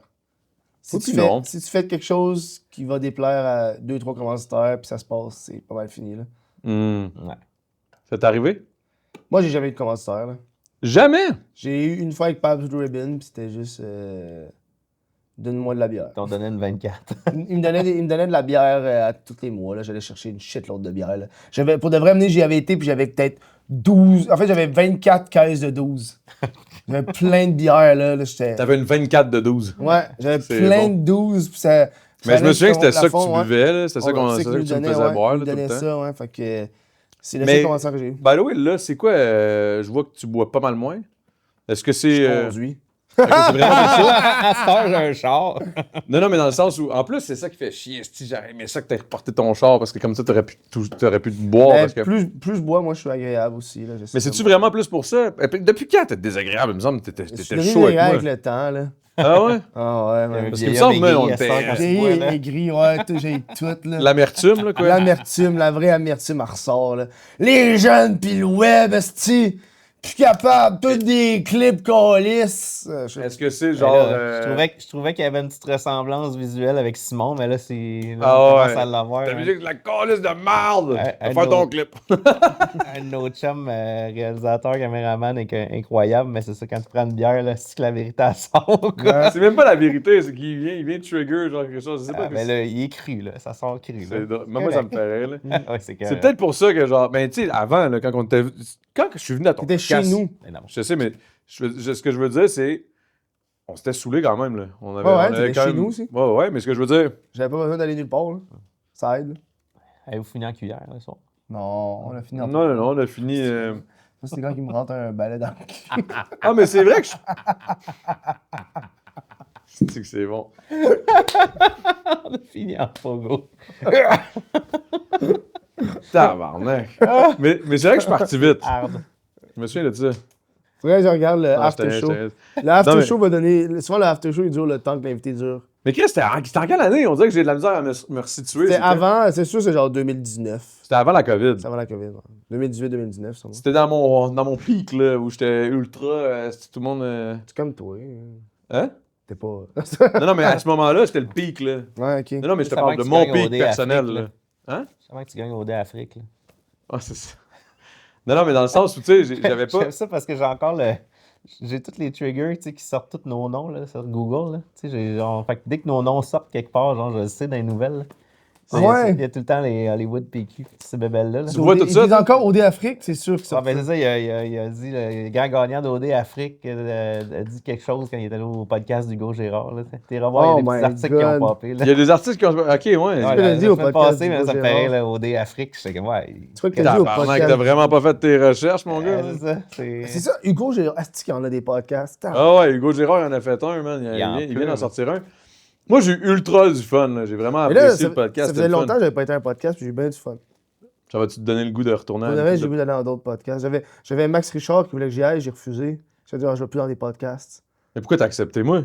Faut que non. Si tu fais quelque chose qui va déplaire à 2-3 commanditaires, puis ça se passe, c'est pas mal fini. Là. Ouais. Ça t'est arrivé? Moi, j'ai jamais eu de commanditaire. Là. Jamais! J'ai eu une fois avec Pabst Blue Ribbon, puis c'était juste donne-moi de la bière. Ils t'ont donné une 24. Il me donnait de la bière à tous les mois. Là. J'allais chercher une shitload de bière. Là. Pour de vrai, j'y avais été, puis j'avais peut-être 12. En fait, j'avais 24 caisses de 12. J'avais plein de bières. Là, j'étais... T'avais une 24 de 12. Ouais, j'avais C'est plein bon. de 12. Puis ça, Mais je me souviens que c'était ça que plafond, tu buvais, là. C'était ça Ouais, c'est que tu me donnait, faisais boire, il là, nous tout le donnait temps. ça, ouais. Fait que c'est le Mais- seul commentaire que j'ai eu. By the way, là, c'est quoi? Je vois que tu bois pas mal moins. Est-ce que c'est. Je conduis. Fait que c'est vraiment pour ça? À cette heure, j'ai un char. Non, mais dans le sens où. En plus, c'est ça qui fait chier. Si j'aurais aimé ça que t'aies reporté ton char, parce que comme ça, t'aurais pu te boire. Mais Parce que... plus je bois, moi, je suis agréable aussi. Là, Mais c'est-tu vraiment plus pour ça? Et puis, depuis quand t'es désagréable? Il me semble que Je suis t'étais devenu chaud avec moi. agréable avec le temps, là. Ah ouais? Ah ouais, man. Parce qu'il me semble, man, on était- J'ai aigri, ouais, j'ai tout, là. L'amertume, là, quoi. L'amertume, la vraie amertume, elle ressort, là. Les jeunes pis le web, esti, plus capable, tous des clips câlisses. Est-ce que c'est Genre, genre. je trouvais qu'il y avait une petite ressemblance visuelle avec Simon, mais là, c'est. Là, Ah on commence ouais. à l'avoir. Ta hein. musique de la calice de merde! Va Un faire ton autre. clip. Un de nos chums, réalisateur, caméraman, incroyable, mais c'est ça, quand tu prends une bière, là, c'est que la vérité, elle sort, quoi. C'est même pas la vérité, c'est qu'il vient trigger, genre quelque chose. Je sais pas. Ah, mais là, il est cru, là. Ça sort cru, là. C'est drôle. Moi, ça me fait rire, là. Ouais, c'est C'est peut-être pour ça que, genre, ben, tu sais, avant, là, quand on était. Quand je suis venu à ton T'étais chez podcast, nous. Mais non. Je sais, mais ce que je veux dire, c'est. On s'était saoulés quand même, là. On avait, Ouais, on avait t'étais quand chez même... nous aussi. Ouais, mais ce que je veux dire. J'avais pas besoin d'aller nulle part, là. Ça aide, là. Avez-vous fini en cuillère, là, ça? Non, on a fini en Non, on a fini. Ça, c'est quand il me rentre un balai dans le cul. Ah, mais c'est vrai que je. C'est que c'est bon. On a fini en pogo. Tabarnak. mais c'est vrai que je suis parti vite. Hard. Je me souviens de ça. Faudrait que je regarde le Non, after j'étais- show. j'étais- Le after Non, mais- show va donner. Souvent, le after show, il dure le temps que l'invité dure. Mais Chris, c'était en quelle année? On dirait que j'ai de la misère à me resituer. C'était avant, c'est sûr, c'est genre 2019. C'était avant la COVID. C'est avant la COVID. Ouais. 2018-2019, ça va. C'était dans mon pic, là, où j'étais ultra. C'était tout le monde. C'est comme toi. Hein? T'es pas. Non, mais à ce moment-là, c'était le pic, là. Ouais, ok. Non, mais je te Ça parle va de que tu mon gagnes au pic dé personnel, Afrique, là. Hein? C'est vrai que tu gagnes au dé Afrique, là. Ah, c'est ça. Non, mais dans le sens où, tu sais, j'avais pas. J'aime ça parce que j'ai encore le. J'ai tous les triggers, tu sais, qui sortent tous nos noms, là, sur Google, là. Tu sais, j'ai genre. Fait que dès que nos noms sortent quelque part, genre, je le sais dans les nouvelles, là. Ah ouais? Il y a tout le temps les Hollywood PQ, ces bébelles-là. Là. Tu vois tout ça, Il toi? encore OD Afrique, c'est sûr que ça. Ah, ben c'est ça, il a dit, le grand gagnant d'OD Afrique a dit quelque chose quand il était allé au podcast d'Hugo Gérard. Là. T'es revoir, Oh il y a des my petits articles qui ont God. popé. Là. Il y a des artistes qui ont. Ok, ouais. Ouais, l'as la dit au semaine podcast passée, mais d'Hugo ça me fait Gérard. rire, là, OD Afrique. J'étais comme, ouais. Tu crois que t'as dit au Tabarnak, podcast? t'as vraiment pas fait tes recherches, mon gars. C'est ça, c'est... C'est ça, Hugo Gérard. Asti qu'il y en a des podcasts. Ah ouais, Hugo Girard, il en a fait un, man. Il vient d'en sortir un. Moi, j'ai eu ultra du fun, là. J'ai vraiment Mais là, apprécié ça, le podcast. ça c'était faisait le fun. longtemps que j'avais pas été à un podcast, puis j'ai eu bien du fun. Ça va-tu te donner le goût de retourner Pour à de un vrai, j'ai épisode? voulu aller dans d'autres podcasts. J'avais Max Richard qui voulait que j'y aille, j'ai refusé. J'ai dit, je vais plus dans des podcasts. Mais pourquoi t'as accepté, moi?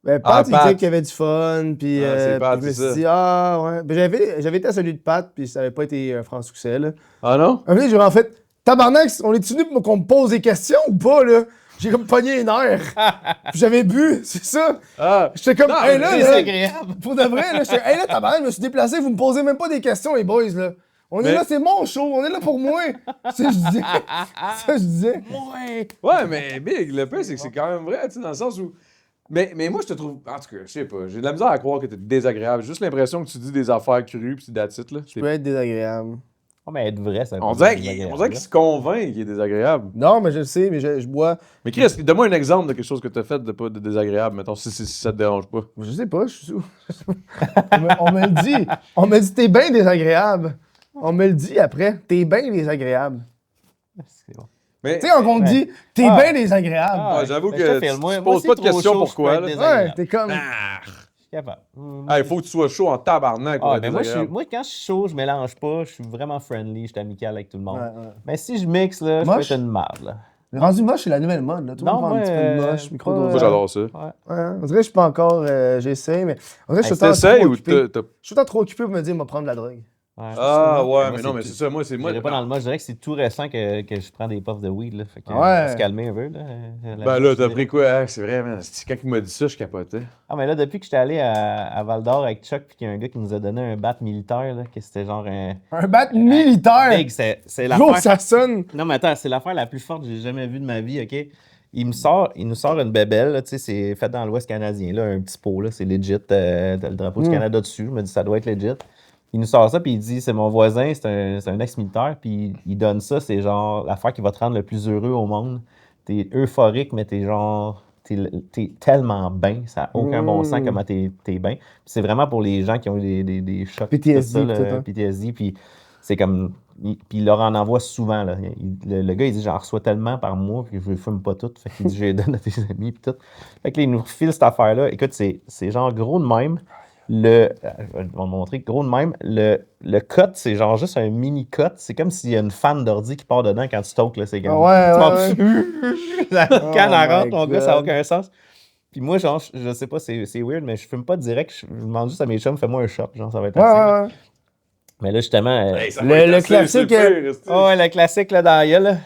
Ben, Ah, Pat, il Pat. disait qu'il y avait du fun, puis Ah, c'est Pat, puis je me c'est suis ça. dit, ah ouais. Ben, j'avais été à celui de Pat, puis ça avait pas été un franc succès, là. Ah non? Un moment, j'ai en fait, tabarnak, on est venu pour qu'on me pose des questions ou pas, là? J'ai comme pogné les nerfs. Puis j'avais bu, c'est ça. Ah! J'étais comme, Non, hey mais là, C'est là, agréable. pour de vrai, là, j'étais, hey là, tabarnak, je me suis déplacé, vous me posez même pas des questions, les boys, là. On est Mais- là, c'est mon show, on est là pour moi. Ça, je disais. Ça, je disais. Ouais, mais Big, le pire, c'est que c'est quand même vrai, tu sais, dans le sens où. Mais moi, je te trouve. En tout cas, je sais pas. J'ai de la misère à croire que t'es désagréable. J'ai juste l'impression que tu dis des affaires crues, pis that's it, là. Je peux être désagréable. Oh, mais être vrai, ça On dirait qu'il se convainc qu'il est désagréable. Non, mais je le sais, mais je bois. Mais Chris, donne-moi un exemple de quelque chose que t'as fait de pas de désagréable, mettons, si ça te dérange pas. Je sais pas, je suis sous. on me le dit. On me dit, t'es bien désagréable. On me le dit après, t'es bien désagréable. C'est bon. Mais Tu sais, quand on te dit, t'es Ah. bien désagréable. Ah, ouais, j'avoue ben, que je te file. tu Moi poses aussi, pas de trop questions chaud, pourquoi, je peux là. être Ouais, désagréable. t'es comme. Je suis capable. Il faut que tu sois chaud en tabarnak pour Ah, être ben moi, désagréable. moi, quand je suis chaud, je mélange pas. Je suis vraiment friendly. Je suis amical avec tout le monde. Ouais, ouais. Mais si je mixe, là, je peux Moche? être une marde. Là. Rendu moche, c'est la nouvelle mode. Là. Tout le monde Non, prend un moi, petit peu de moche, pas, microdosage. Moi, j'adore ça. Ouais. Ouais, hein. On dirait que je suis pas encore. J'essaie, mais. On dirait que je suis tout le temps T'essayes trop ou occupé. t'as... Je suis tout le temps trop occupé pour me dire, on va prendre de la drogue. Ouais. Ah, ouais, Moi, mais c'est non, mais tout- c'est ça. Moi, c'est Je moi. dirais pas dans le moche, je dirais que c'est tout récent que je prends des puffs de weed. Là, fait que, Ouais. on va se calmer un peu. Là, Ben là, t'as pris quoi? Ah, c'est vrai, man. Quand il m'a dit ça, je capotais. Ah, mais là, depuis que j'étais allé à Val d'Or avec Chuck, puis qu'il y a un gars qui nous a donné un bat militaire, là, que c'était genre un. Un bat militaire! Big, c'est Gros, l'affaire. ça sonne! Non, mais attends, c'est l'affaire la plus forte que j'ai jamais vue de ma vie, OK? Il nous sort une bébelle, là, tu sais, c'est fait dans l'Ouest canadien, là, un petit pot, là, c'est legit, t'as le drapeau du Canada dessus, je me dis, ça doit être legit. Il nous sort ça, puis il dit, c'est mon voisin, c'est un ex-militaire, puis il donne ça, c'est genre l'affaire qui va te rendre le plus heureux au monde. T'es euphorique, mais t'es genre, t'es tellement bien, ça n'a aucun bon sens comment t'es bien. Puis c'est vraiment pour les gens qui ont eu des chocs. PTSD, tout ça, là, peut-être, hein. PTSD, puis c'est comme... Puis il leur en envoie souvent. Là. Le gars, il dit, j'en reçois tellement par mois, puis je ne fume pas tout. Fait qu'il dit, je les donne à tes amis, puis tout. Fait que là, il nous refile cette affaire-là. Écoute, c'est genre gros de même. Je vais te montrer gros de même. Le cut, c'est genre juste un mini cut. C'est comme s'il y a une fan d'ordi qui part dedans quand tu toques. Là, c'est comme, Ouais, La canne Oh elle rentre, my mon gars, ça n'a God. aucun sens. Puis moi, genre, je sais pas, c'est weird, mais je fume pas direct. Je demande juste à mes chums, fais-moi un shot. Genre, ça va être Ouais, assez. là. ouais, ouais. Mais là, justement. Hey, ça Le- va être le assez, classique, c'est le pire, esti. Oh, ouais, le classique là, dans la gueule. Là.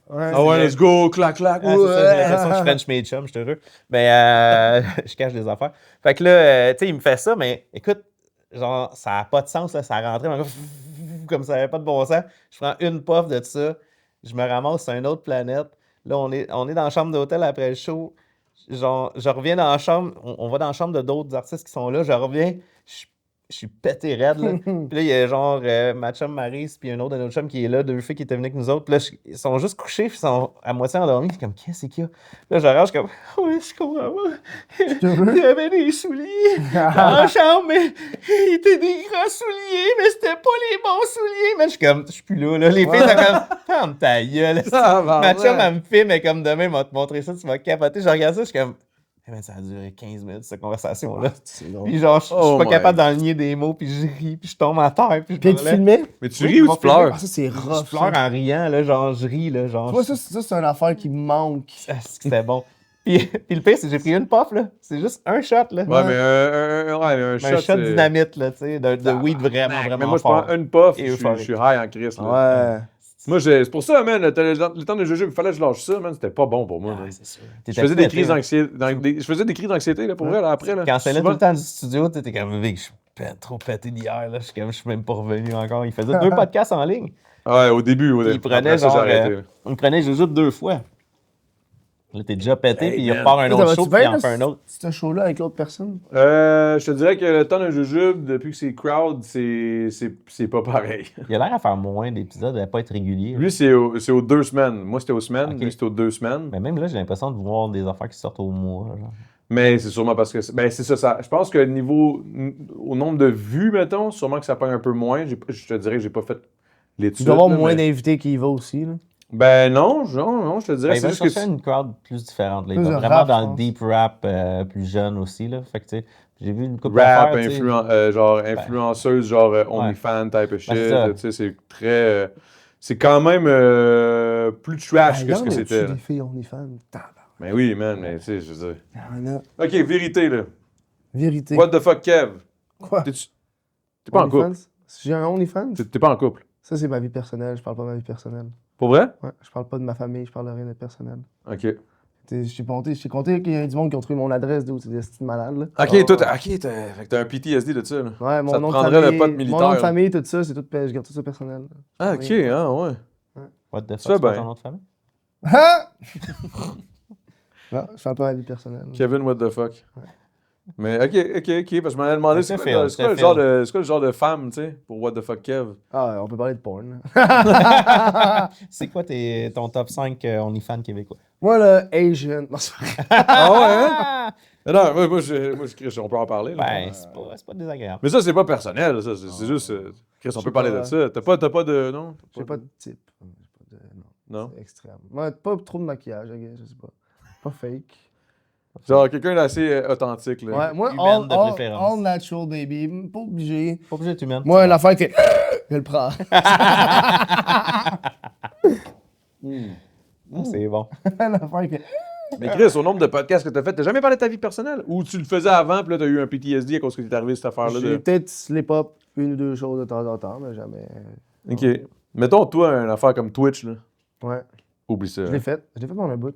Ouais. Ah ouais, let's go, clac, clac. Ah, c'est ça, j'ai l'impression que je French mes chums, je te jure. Mais je cache des affaires. Fait que là, tu sais, il me fait ça, mais écoute, genre, ça n'a pas de sens, là, ça rentrait comme ça n'avait pas de bon sens. Je prends une puff de ça, je me ramasse sur une autre planète. Là, on est dans la chambre d'hôtel après le show. Genre, je reviens dans la chambre, on va dans la chambre de d'autres artistes qui sont là, je reviens, je suis pété raide, là. Puis là, il y a genre ma chum Maryse, puis un autre de nos chums qui est là, deux filles qui étaient venues avec nous autres. Puis là, ils sont juste couchés, puis ils sont à moitié endormis. Puis comme, qu'est-ce qu'il y a? Là, je regarde, je suis comme, oui, je comprends pas. Il y avait des souliers dans la chambre, mais il était des grands souliers, mais c'était pas les bons souliers. Mais je suis comme, je suis plus là. Les filles sont comme, ferme ta gueule. Ma chum, elle me filme, mais comme demain, elle va te montrer ça, tu vas capoter. Je regarde ça, je suis comme, eh ben, ça a duré 15 minutes, cette conversation-là. Puis genre, je suis Oh pas my capable d'enligner des mots, puis je ris, puis je tombe à terre, puis je Puis me tu relève. filmais? Mais tu ris ou tu pleures? Ah, ça, c'est Je rough. pleure en riant, là, genre, je ris, là, genre. Tu vois, ça, c'est une affaire qui me manque. C'était bon. Puis le pire, c'est que j'ai pris une puff, là. C'est juste un shot, là. Ouais, mais un Mais shot, un shot c'est- dynamite, là, tu sais, de weed vraiment, vraiment Mais moi, je fort. prends une puff, Et je euphorique. suis high en crise. là. Ouais. Moi, c'est pour ça, man, le temps de jujube, il fallait que je lâche ça, man, c'était pas bon pour moi. man. Ouais, c'est sûr. Je T'étais faisais des pété, crises là. d'anxiété, je faisais des crises d'anxiété, là, pour vrai, là, après, là. Quand c'est là tout Souvent. le temps du studio, t'étais comme, Vic, je suis trop pété d'hier, là. Je suis même pas revenu encore. Il faisait 2 podcasts en ligne. Ouais, au début. Il prenait Après ça, j'ai genre. arrêté, là. Il prenait juste 2 fois. Là, t'es déjà pété, Hey, puis il man. repart un Ça autre va-tu show, puis bien, il en fait un autre. C'est un show-là avec l'autre personne. Je te dirais que le temps d'un jujube, depuis que c'est crowd, c'est pas pareil. Il a l'air à faire moins d'épisodes, à pas être régulier. Lui, c'est aux 2 semaines. Moi, c'était aux semaines. Ok. Lui, c'était aux 2 semaines. Mais même là, j'ai l'impression de voir des affaires qui sortent au mois. Genre. Mais c'est sûrement parce que. Ben, c'est ça. Je pense que au nombre de vues, mettons, sûrement que ça pogne un peu moins. Je te dirais que j'ai pas fait l'étude. Tu dois avoir là, moins mais- d'invités qui y va aussi. Là. Ben non, je te dirais. Ben, il c'est va juste que. chercher une crowd plus différente. Là. Il Plus va de vraiment rap, dans je le pense. deep rap plus jeune aussi. Là. Fait que, tu sais, j'ai vu une couple Rap, d'affaires, tu sais. genre influenceuse, genre OnlyFans type of shit. Ben, c'est ça. Tu sais, c'est très. C'est quand même plus trash que ce que c'était. là. des filles OnlyFans. Tabarnak. Mais oui, man, mais tu sais, je veux dire. Il y en a. Ok, vérité, là. Vérité. What the fuck, Kev? Quoi? T'es pas en couple. OnlyFans? Si j'ai un OnlyFans? T'es pas en couple. Ça, c'est ma vie personnelle. Je parle pas de ma vie personnelle. Pour vrai? Ouais, je parle pas de ma famille, je parle de rien de personnel. Ok. Je t'ai compté qu'il y a du monde qui ont trouvé mon adresse d'où c'est des styles malades. Là. Ok, toi, fait que t'as un PTSD de ça, là. Ouais, mon Ça te nom de prendrait famille, le pote mon militaire. nom de là. famille, tout ça, c'est tout, je garde tout ça personnel. Ah, ok, ah, ouais. What the fuck, Ça, c'est quoi ben. ton nom de famille? Ah! Non, je parle pas de ma vie personnelle. Kevin, what the fuck. Mais ok, parce que je m'en ai demandé, Ouais, c'est ça quoi, fait, c'est quoi le ça genre fait. de, c'est quoi le genre de femme, tu sais, pour what the fuck, Kev? Ah, on peut parler de porn. là. C'est quoi ton top 5 OnlyFans québécois? Moi, là, Asian. Non, c'est pas vrai. Ah ouais, hein? Non, moi, Chris, on peut en parler, là. Ben, c'est pas désagréable. Mais ça, c'est pas personnel, ça, c'est juste, Chris, on peut parler de ça. T'as pas de, non? J'ai pas de type. J'ai pas de- non. Non? C'est extrême. Ouais, pas trop de maquillage, je sais pas. Pas fake. Genre quelqu'un d'assez authentique, là. Ouais, moi, Humaine de préférence. all natural, baby. Pas obligé. Pas obligé d'être humaine. Moi, l'affaire qui fait. Je le prends. C'est bon. L'affaire qui fait. Mais Chris, au nombre de podcasts que t'as fait, t'as jamais parlé de ta vie personnelle? Ou tu le faisais avant, puis là, t'as eu un PTSD à cause que t'es arrivé cette affaire-là? J'ai peut-être slip-up une ou deux choses de temps en temps, mais jamais. OK. Mettons, toi, une affaire comme Twitch, là. Ouais. Oublie ça. Je l'ai fait. Je l'ai fait pendant un bout.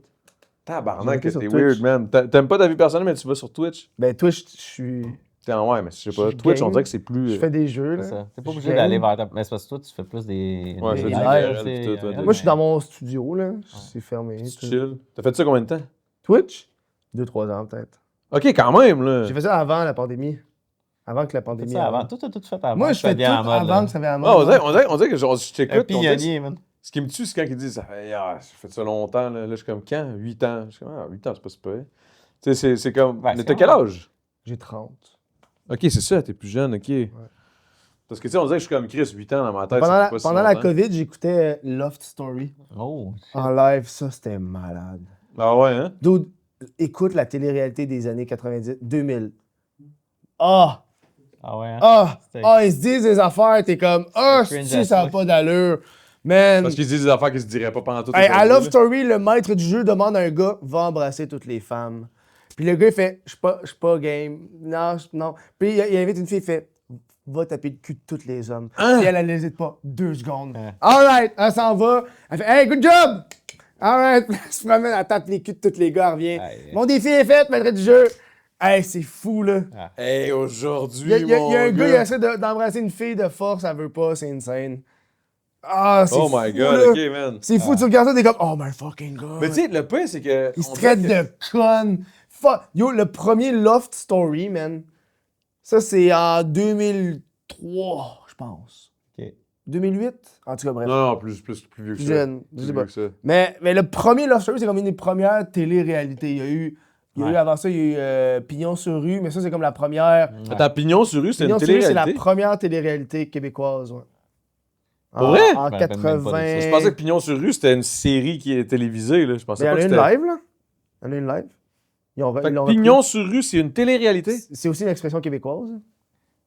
Tabarnak, J'ai été t'es sur weird, Twitch. man. T'aimes pas ta vie personnelle, mais tu vas sur Twitch? Ben, Twitch, je suis. T'es en ouais, mais je sais pas. Je Twitch, on game. dirait que c'est plus. Je fais des jeux, C'est là. ça. T'es pas obligé J'aime. d'aller vers ta. Mais c'est parce que toi, tu fais plus des. Ouais, des je fais du lives, IRL, tu sais, puis tout, ouais, IRL, Moi, je suis dans mais- mon studio, là. C'est fermé. Tu tout. chill. T'as fait ça combien de temps? Twitch? 2-3 ans, peut-être. OK, quand même, là. J'ai fait ça avant la pandémie. Avant que la Tout pandémie. ça avant. arrive. Tout a tout fait avant. Moi, je Ça fais devient tout en mode, avant que ça vienne à Ah, mode. on dirait que genre, je Un t'écoute. on dirait que pionnier, man. Ce qui me tue, c'est quand ils disent ça fait, j'ai fait ça longtemps. Là, je suis comme quand? 8 ans. Je suis comme, 8 ans, c'est pas super. Tu sais, c'est comme. Ouais, mais c'est t'as quel quand âge? J'ai 30. OK, c'est ça, t'es plus jeune, OK. Parce que tu sais, on dirait que je suis comme Chris, 8 ans dans ma tête. Pendant ça la, fait pas si pendant la longtemps. COVID, j'écoutais Loft Story Oh, en live. Ça, c'était malade. Ah ouais, hein? Dude, écoute la télé-réalité des années 90, 2000. Ah! ah ouais. Hein? Ah! C'était- Ah, ils se disent des affaires, t'es comme, ah, cringe si, à ça n'a souhait. pas d'allure. Man. Parce qu'ils disent des affaires qu'ils se diraient pas pendant tout Hey, à aujourd'hui, Love là. Story, le maître du jeu demande à un gars, va embrasser toutes les femmes. Puis le gars, il fait, je suis pas game. Non, non. Puis il invite une fille, il fait, va taper le cul de tous les hommes. Puis elle n'hésite pas 2 secondes. Hein. All right, elle s'en va. Elle fait, hey, good job! All right, elle se promène, elle tape les culs de tous les gars, elle revient. Aïe. Mon défi est fait, maître du jeu. Hey, c'est fou, là. Hey, aujourd'hui, Il y a mon un gars, il gars. essaie d'embrasser une fille de force, elle veut pas, c'est insane. Ah, c'est Oh fou, my God, là. OK, man. C'est fou, tu regardes ça, t'es comme, oh my fucking God. Mais tu sais, le pire, c'est que... Il se on traite dirait de conne. Yo, le premier Loft Story, man. Ça, c'est en 2003, je pense. Ok. 2008? En tout cas, que- bref. Non, plus vieux que Plus ça. jeune, je Plus sais vieux pas. que ça. Mais le premier Loft Story, c'est comme une des premières télé-réalités. Il y a eu Ouais. avant ça, il y a eu Pignon sur rue, mais ça, c'est comme la première. Attends, Pignon sur rue, c'est une Pignon sur rue, c'est la télé-réalité? première télé-réalité québécoise, ouais. Pour vrai? En Je me rappelle même pas de ça. 80. Je pensais que Pignon sur rue, c'était une série qui est télévisée, là. Je pensais Mais il y en pas a que une c'était... live, là. Il y en a une live. Fait ils que l'ont Pignon sur rue, c'est une télé-réalité? repris. C'est aussi une expression québécoise.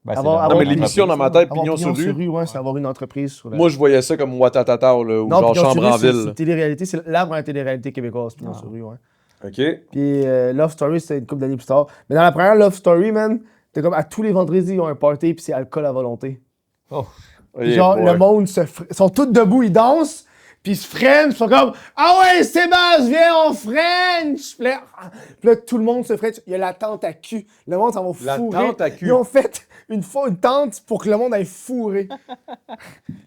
Ben, c'est Avoir- le- avoir Non, mais une l'émission dans ma tête, Avoir Pignon sur rue. ouais, c'est avoir une entreprise sur la... Moi, je voyais ça comme Watatata, là, ou non, genre Pignon sur Chambre rue, en c'est ville. une télé-réalité, c'est la première télé-réalité québécoise, Pignon Ah. sur rue, ouais. OK. Puis Love Story, c'était une couple d'années plus tard. Mais dans la première Love Story, man, t'es comme à tous les vendredis, ils ont un party, puis c'est alcool à volonté. Oh. Puis Hey, genre, boy. le monde ils sont tous debout, ils dansent, puis ils se freinent, puis ils sont comme « Ah ouais, Sébastien, viens, on French! » Puis là, tout le monde se French. Il y a la tente à cul. Le monde s'en va La fourrer. tente à cul. Ils ont fait une tente pour que le monde aille fourrer.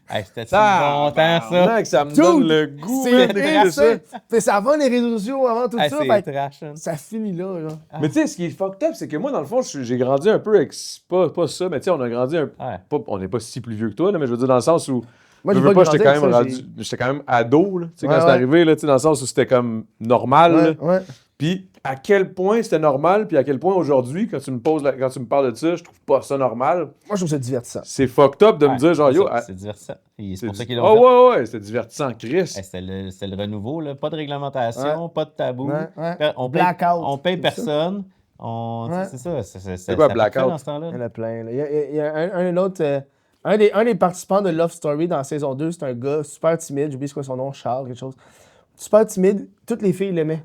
Hey, c'était Ça, longtemps, ça. tabarnak, ça me Dude, donne le goût, C'est man, d'écouter vrai, ça. ça. Fait, c'est avant les réseaux sociaux, avant tout Hey, ça. c'est Fait que trash, hein. ça finit là, genre. Mais tu sais, ce qui est fucked up, c'est que moi, dans le fond, j'ai grandi un peu avec... Pas ça, mais tu sais, on a grandi un Ouais. on n'est pas si plus vieux que toi, là, mais je veux dire dans le sens où... Moi, Je j'ai veux pas pas, j'étais grandi quand même avec ça, j'étais quand même ado, là, tu sais, Ouais, quand c'est ouais. arrivé, là, tu sais, dans le sens où c'était comme normal, là. Ouais, ouais. Puis à quel point c'était normal, puis à quel point aujourd'hui, quand tu me parles de ça, je trouve pas ça normal. Moi, je trouve ça divertissant. C'est fucked up de me Ouais, dire, genre, c'est yo... ça, c'est divertissant. Et c'est pour ça qu'ils l'ont Oh, fait. ouais, ouais, c'était divertissant, Chris. Hey, c'était le renouveau, là. Pas de réglementation, pas de tabou. Ouais, ouais. On paye, Blackout. on paye C'est ça? personne. Ouais. C'est ça. C'est quoi, ça blackout? fait dans ce temps-là. Il y en a plein. Là. Il y a un autre. Un des participants de Love Story dans la saison 2, c'est un gars super timide. J'oublie c'est quoi son nom, Charles, quelque chose. Super timide. Toutes les filles l'aimaient.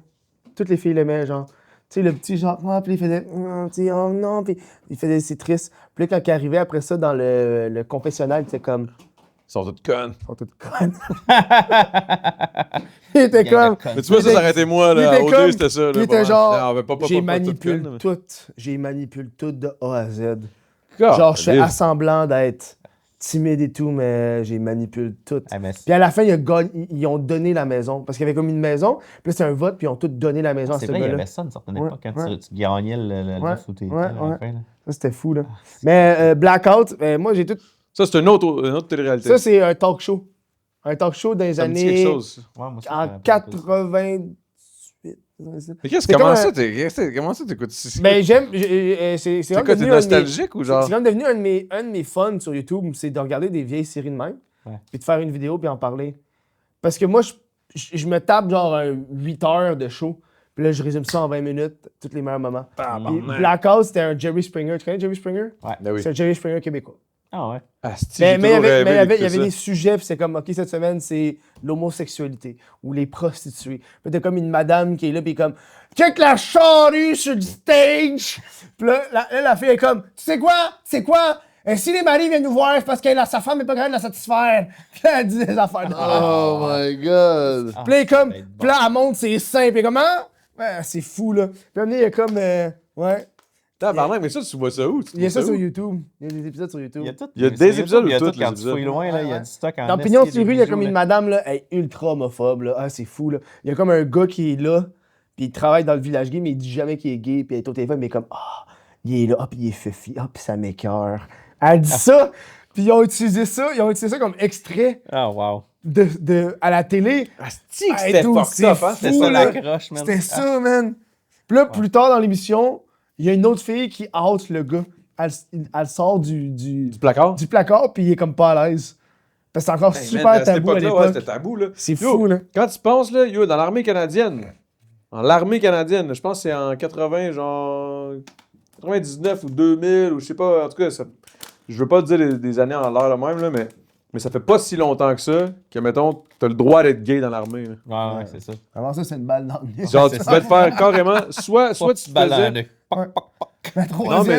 Toutes les filles l'aimaient, genre. Tu sais, le petit genre, ah, puis il faisait, tu sais, oh non, puis il faisait, c'est triste. Puis là, quand il arrivait après ça dans le confessionnal, il était comme, Ils sont toutes connes. ils sont toutes connes. Il était comme, Mais tu vois, ça, arrêtez-moi, il là. était Au comme- deux, c'était ça, là. il était pas mal. genre, Non, mais pas j'ai toutes manipulé connes, tout. J'ai manipulé tout de A à Z. mais- Genre, je fais Caliste. assemblant d'être timide et tout, mais j'ai manipulé tout. Hey, mais Puis à la fin, ils ont donné la maison. Parce qu'il y avait comme une maison, puis là, c'était un vote, puis ils ont tous donné la maison à c'est ce vrai, il y gars-là. avait ça une certaine Ouais, époque quand ouais. tu gagnais le Ouais, sous tes ouais, à la ouais. fin, là. Ça, c'était fou, là. Mais Blackout, moi, j'ai tout... Ça, c'est une autre télé-réalité. Ça, c'est un talk show. Un talk show dans les Ça me dit quelque années... chose. Ouais, moi, ça, En je me rappelle plus. 98. Mais C'est comment comme ça, un- comment ça t'écoutes? C'est Ben, j'aime... C'est quoi, comme t'es devenu un de mes- nostalgique ou genre? C'est comme devenu un de mes fun sur YouTube, c'est de regarder des vieilles séries de même, Ouais. puis de faire une vidéo, puis en parler. Parce que moi, je me tape genre 8 heures de show. Puis là, je résume ça en 20 minutes, tous les meilleurs moments. Puis Blackout, c'était un Jerry Springer. Tu connais Jerry Springer? Ben oui. C'est un Jerry Springer québécois. Ah ouais. Asti, Mais j'ai toujours rêvé il y avait d'écouter des ça. sujets, puis c'est comme, OK, cette semaine, c'est l'homosexualité ou les prostituées. Puis t'as comme une madame qui est là, puis comme, check la charrue sur le stage! Puis là, la fille est comme, tu sais quoi? Si les maris viennent nous voir, c'est parce que sa femme n'est pas capable de la satisfaire. Puis là, elle dit des affaires de Oh my god! Puis là, elle est comme, ça va être bon. puis là, elle monte ses seins, puis comment? Ouais, c'est fou, là. Puis là, il y a comme, ouais. Tabarnak, mais ça, tu vois ça où? Tu Il y a trouves ça sur où? YouTube. Il y a des épisodes sur YouTube. Il y a des épisodes il y a ou tout tous quand les tu fouilles épisodes? loin, là, il y a Ouais. du stock en Dans Pignon esti, sur rue, il y a comme bijoux, une là. madame, là, elle est ultra homophobe, là. Ah, c'est fou, là. Il y a comme un gars qui est là, puis il travaille dans le village gay, mais il dit jamais qu'il est gay, puis elle est au téléphone, mais comme, il est là, puis il est fifi, puis ça m'écoeure. Elle dit ça, puis ils ont utilisé ça comme extrait Ah, wow. à la télé. Asti, que Hey, c'était dude, fucked c'est up, hein? C'était fou, ça là. la croche, man. C'était ça, man. Puis là, plus tard dans l'émission, il y a une autre fille qui out le gars. Elle sort du Placard? placard, puis il est comme pas à l'aise. Parce que c'est encore Hey, super man, à cette tabou à époque-là, ouais, l'époque. c'était tabou, là. C'est Yo, fou, là. Quand tu penses, là, yo, dans l'armée canadienne, je pense que c'est en 80, genre 99 ou 2000, ou je sais pas, en tout cas, je veux pas te dire des années en l'air là même, là, mais ça fait pas si longtemps que ça que, mettons, t'as le droit d'être gay dans l'armée. Là. Ouais, c'est ça. Avant ça, c'est une balle dans le nez. Genre, tu pouvais te faire carrément, soit tu te faisais...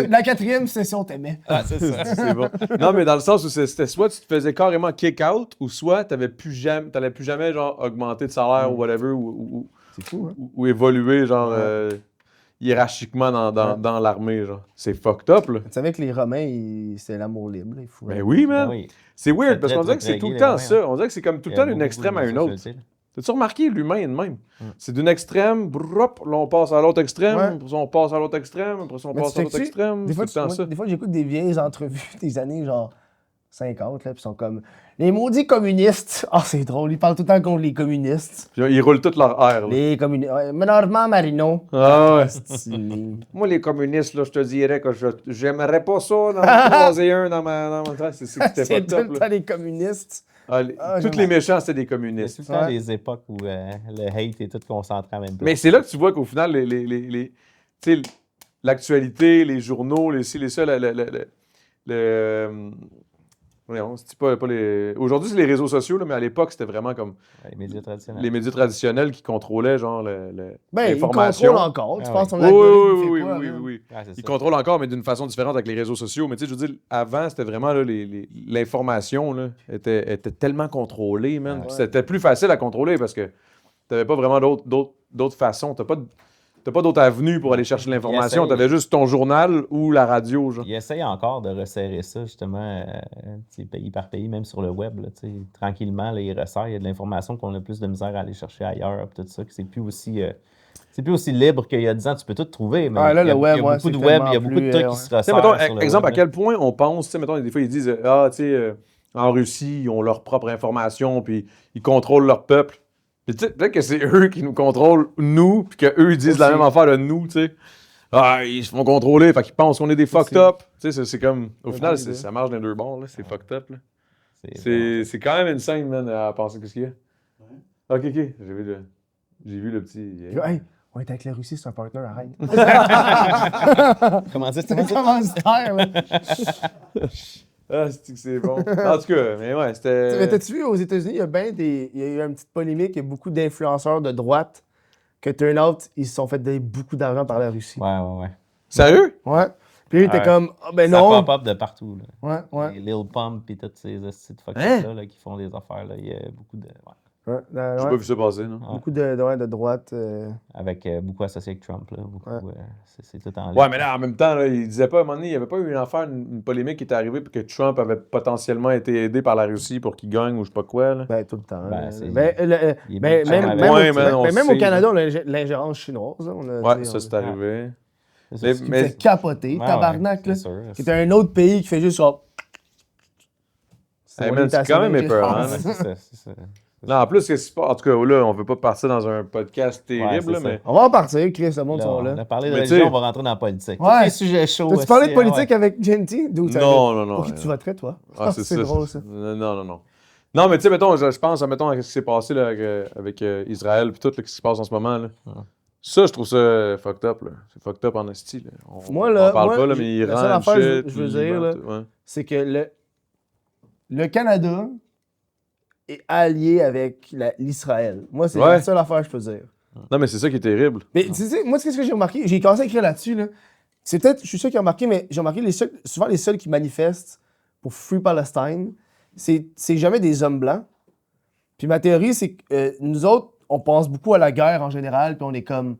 La quatrième session, t'aimais. Ah, c'est ça. C'est bon. Non, mais dans le sens où c'était soit tu te faisais carrément kick-out, ou soit t'allais plus jamais, genre, augmenter de salaire ou whatever, C'est fou, hein? ou évoluer, genre, hiérarchiquement dans l'armée, genre. C'est fucked up, là. Tu savais que les Romains, c'est l'amour libre, là. Il faut... Ben oui, man. Ah oui. C'est weird, C'est parce qu'on très, dirait que c'est très tout le gay, temps les ça. Romains, On dirait que c'est comme tout le Il y a temps d'une beaucoup extrême à de une autre. sexualité, là. T'as-tu remarqué, l'humain est de même? C'est d'une extrême, brrrop, là on passe à l'autre extrême, Ouais. après ça on passe à l'autre extrême, après ça on Mais passe tu à l'autre sais-tu, extrême. Des C'est fois, tout le temps ça. des fois, j'écoute des vieilles entrevues des années, genre 50, là, puis ils sont comme... Les maudits communistes. Ah, c'est drôle, ils parlent tout le temps contre les communistes. Puis ils roulent toute leur air, là. Les communistes. Ouais, mais Normand Marino. Ah ouais. Stylé. Moi, les communistes, là, je te dirais que j'aimerais pas ça dans croiser un dans ma tête. C'est c'était C'est pas tout top, le là. temps les communistes. Tous j'aime les méchants, c'était des Il y a communistes. tout le temps Ouais. des époques où le hate est tout concentré en même temps. Mais c'est là que tu vois qu'au final, tu sais, l'actualité, les journaux, les ci, les ça, voyons, c'est pas les... Aujourd'hui, c'est les réseaux sociaux, là, mais à l'époque, c'était vraiment comme Ouais, les médias traditionnels. les médias traditionnels qui contrôlaient, genre, Ben, ils l'information. contrôlent encore. Tu Ah penses ton Oui, algorithme oui, fait oui, quoi, oui, là? oui, oui. Ouais, c'est Ils ça. contrôlent encore, mais d'une façon différente avec les réseaux sociaux. Mais tu sais, je veux dire, avant, c'était vraiment, là, l'information, là, était tellement contrôlée, man. Ouais. Puis c'était plus facile à contrôler parce que t'avais pas vraiment d'autres façons. T'as pas d'autres avenues pour aller chercher l'information. essaye. T'avais juste ton journal ou la radio, genre. Ils essayent encore de resserrer ça, justement, tu sais, pays par pays, même sur le web. Là, tu sais. Tranquillement, là, ils resserrent. Il y a de l'information qu'on a plus de misère à aller chercher ailleurs. Puis tout ça, que c'est plus aussi libre qu'il y a 10 ans. Tu peux tout trouver. Mais Ah, là, il y a, le web, il y a ouais, beaucoup de c'est web, il y a tellement beaucoup de plus, trucs ouais. qui se Tu sais, resserrent. mettons, sur le exemple, web, à quel point on pense, tu sais, mettons, des fois, ils disent, tu sais, en Russie, ils ont leur propre information, puis ils contrôlent leur peuple. Puis tu sais, peut-être que c'est eux qui nous contrôlent, nous, puis qu'eux, ils disent la Aussi. même affaire de nous, tu sais. Ah, ils se font contrôler, fait qu'ils pensent qu'on est des fucked up. Tu sais, c'est comme, au final, idée. ça marche dans les deux bords, là, c'est fucked up, là. C'est C'est quand même insane, man, à penser qu'est-ce qu'il y a. Ok, j'ai vu le petit... Hey, on est avec la Russie, c'est un partner, arrête. Comment dire, C'est un commanditaire, là. Ah, c'est bon. En tout cas, mais ouais, Mais c'était... t'as-tu vu, aux États-Unis, il y a eu une petite polémique, il y a beaucoup d'influenceurs de droite que turn out, ils se sont fait donner beaucoup d'argent par la Russie. Ouais. Sérieux? Ouais. Puis lui, il était Ouais. comme, ah ben Ça non. pop-up de partout. Là. Ouais. Les Lil Pump et toutes ces sites fuck Hein? là, qui font des affaires. Là. Il y a beaucoup de. Ouais. Ouais, J'ai pas vu ça passer, non? Beaucoup de droite. Avec beaucoup associé avec Trump. Là. Beaucoup, c'est tout en Ouais, mais là, en même temps, là, il disait pas, à un moment donné, il n'y avait pas eu une affaire, une polémique qui était arrivée, puis que Trump avait potentiellement été aidé par la Russie pour qu'il gagne ou je sais pas quoi, là. Ben, tout le temps. Ben, là. c'est- Ben, il est ben, bien même, avec- même, Ouais, au, man, on ben, même sait, au Canada, on a l'ingérence chinoise. Là, on a, Ouais, tu sais, ça, on- c'est arrivé. C'est Mais- ça. qui me fait capoter, Ouais, tabarnak, ouais, là. c'est sûr. Qui est un autre pays qui fait juste genre. Hey, man, c'est quand même épeurant, Ouais, là. c'est ça. Non, en plus, qu'est-ce qui se passe? En tout cas, là, on veut pas partir dans un podcast Ouais, terrible, c'est là, ça. mais... On va en partir, Chris, le monde Là, sont on là. a parlé de Mais religion, tu sais- on va rentrer dans la politique. Ouais. Tous les sujets chauds. T'as-tu parlé de aussi, politique ouais. avec Genty? Non. Pour qui tu voterais, toi? Ah, c'est ça. drôle, ça. Non. Non, mais tu sais, mettons, je pense, mettons, à ce qui s'est passé là, avec Israël, puis tout, là, ce qui se passe en ce moment, là. Ouais. Ça, je trouve ça fucked up, là. C'est fucked up en esti, là. Moi, on là, en parle moi, pas, là, mais la seule Iran, affaire que shit, je veux Liban, dire, là, tout, ouais. c'est que le Canada est allié avec l'Israël. Moi, c'est Ouais. la seule affaire que je peux dire. Non, mais c'est ça qui est terrible. Mais tu sais, moi, qu'est-ce que j'ai remarqué? J'ai commencé à écrire là-dessus, là. C'est peut-être, je suis sûr qu'il a remarqué, mais j'ai remarqué souvent les seuls qui manifestent pour Free Palestine, c'est jamais des hommes blancs. Puis ma théorie, c'est que nous autres, on pense beaucoup à la guerre en général, puis on est comme,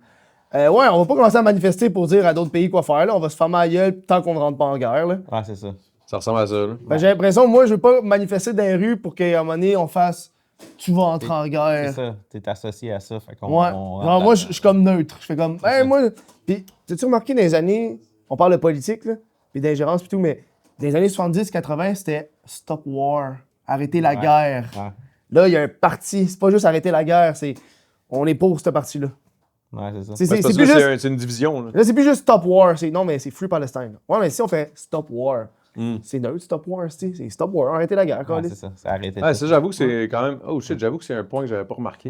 ouais, on va pas commencer à manifester pour dire à d'autres pays quoi faire, là. On va se fermer la gueule tant qu'on ne rentre pas en guerre, là. Ouais, c'est ça. Ça ressemble à ça, là. Ben, j'ai l'impression, moi, je veux pas manifester dans les rues pour qu'à un moment donné, on fasse tu vas entrer en C'est guerre. ça. T'es associé à ça. Fait qu'on, Ouais. on Genre, rentre moi, dans- je suis comme neutre. Je fais comme, C'est hey, ça. moi. Puis, t'as-tu remarqué dans les années, on parle de politique, là, puis d'ingérence, puis tout, mais dans les années 70-80, c'était Stop War, arrêter la Ouais. guerre. Ouais. Là, il y a un parti, c'est pas juste arrêter la guerre, c'est on est pour ce parti-là. Ouais, c'est ça. C'est Ouais, c'est parce plus que juste. c'est une division, là. Là, c'est plus juste Stop War, c'est non, mais c'est Free Palestine. Ouais, mais si on fait Stop War, Mm. c'est neutre, Stop War, c'est Stop War, arrêter la guerre, Ouais, câlisse. c'est ça. C'est arrêté. Ouais, ça, j'avoue que c'est quand même. Oh shit, j'avoue que c'est un point que j'avais pas remarqué.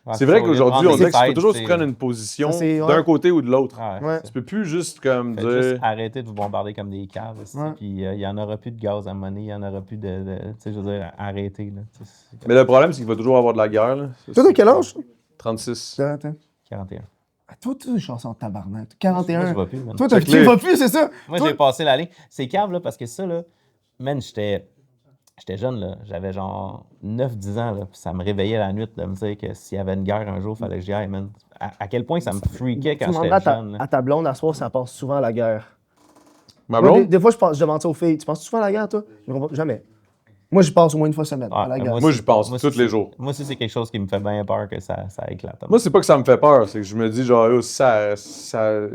Ouais, C'est vrai ça, qu'aujourd'hui, au on lieu de dirait que tu peux prendre toujours des se sides, prendre une position Ça, c'est- d'un ouais. côté ou de l'autre. Ouais, Ouais. c'est Tu peux plus juste comme Faites dire. juste arrêter de vous bombarder comme des caves. ici, Ouais. Puis il n'y en aura plus de gaz à monnaie, il n'y en aura plus de tu sais, je veux dire, arrêtez. Là, tu sais, c'est Mais le problème, c'est qu'il va toujours avoir de la guerre, là. Ça, Toi, c'est- t'as quel âge? 36. Attends. 41. Ah, toi, tu es une chanson de tabarnak. Moi, 41. je vois plus, man. Toi, Check tu les. vas plus, c'est ça? Moi, Toi- j'ai passé la ligne. C'est cave, là, parce que ça, là, man, j'étais jeune, là. J'avais genre 9-10 ans, là. Puis ça me réveillait la nuit de me dire que s'il y avait une guerre un jour, il fallait que j'y aille, man. À quel point ça me freakait Tu quand demanderas j'étais jeune. là. à ta blonde à soir, ça pense souvent à la guerre. Ma Moi, blonde? des fois, je demande ça aux filles. Tu penses souvent à la guerre, toi? Je réponds, jamais. Moi, j'y pense au moins une fois semaine, à la Ouais, guerre. Moi, j'y pense moi, tous c'est- les jours. Moi aussi, c'est quelque chose qui me fait bien peur que ça éclate. Moi, c'est pas que ça me fait peur, c'est que je me dis, genre, yo,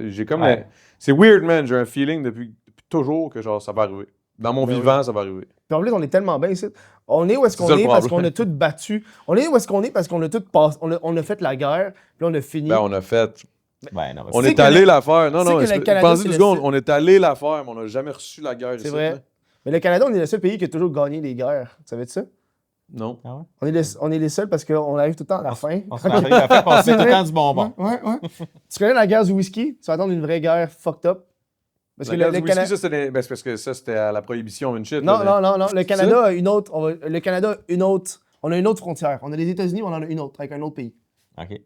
j'ai comme. Ouais. C'est weird, man. J'ai un feeling depuis toujours que, genre, ça va arriver. Dans mon Ben vivant, ça va arriver. Puis en plus, on est tellement bien ici. On est où est-ce C'est qu'on ça, le est parce qu'on problème. a tout battu. On est où est-ce qu'on est parce qu'on a tout passé. On a fait la guerre, puis on a fini. Ben, on a fait. Ben, non, mais On sais est que allé le- la faire. Non, tu sais non, que le Canada, pensez c'est deux le secondes. seul- On est allé la faire, mais on n'a jamais reçu la guerre. C'est ici, vrai. là. Mais le Canada, on est le seul pays qui a toujours gagné les guerres. Tu savais ça? Non. Ah ouais? On est les seuls parce qu'on arrive tout le temps à la fin. On se fait la fait passer C'est tout le vrai? temps du bonbon. Ouais. Tu connais la guerre du whisky? Tu vas attendre une vraie guerre fucked up. Parce La que guerre le du whisky, Canada. ça, c'était ben, c'est parce que ça, c'était à la prohibition, une shit. Non, là, non. Le Canada a une autre. Le Canada a une autre. On a une autre frontière. On a les États-Unis, mais on en a une autre, avec un autre pays. OK.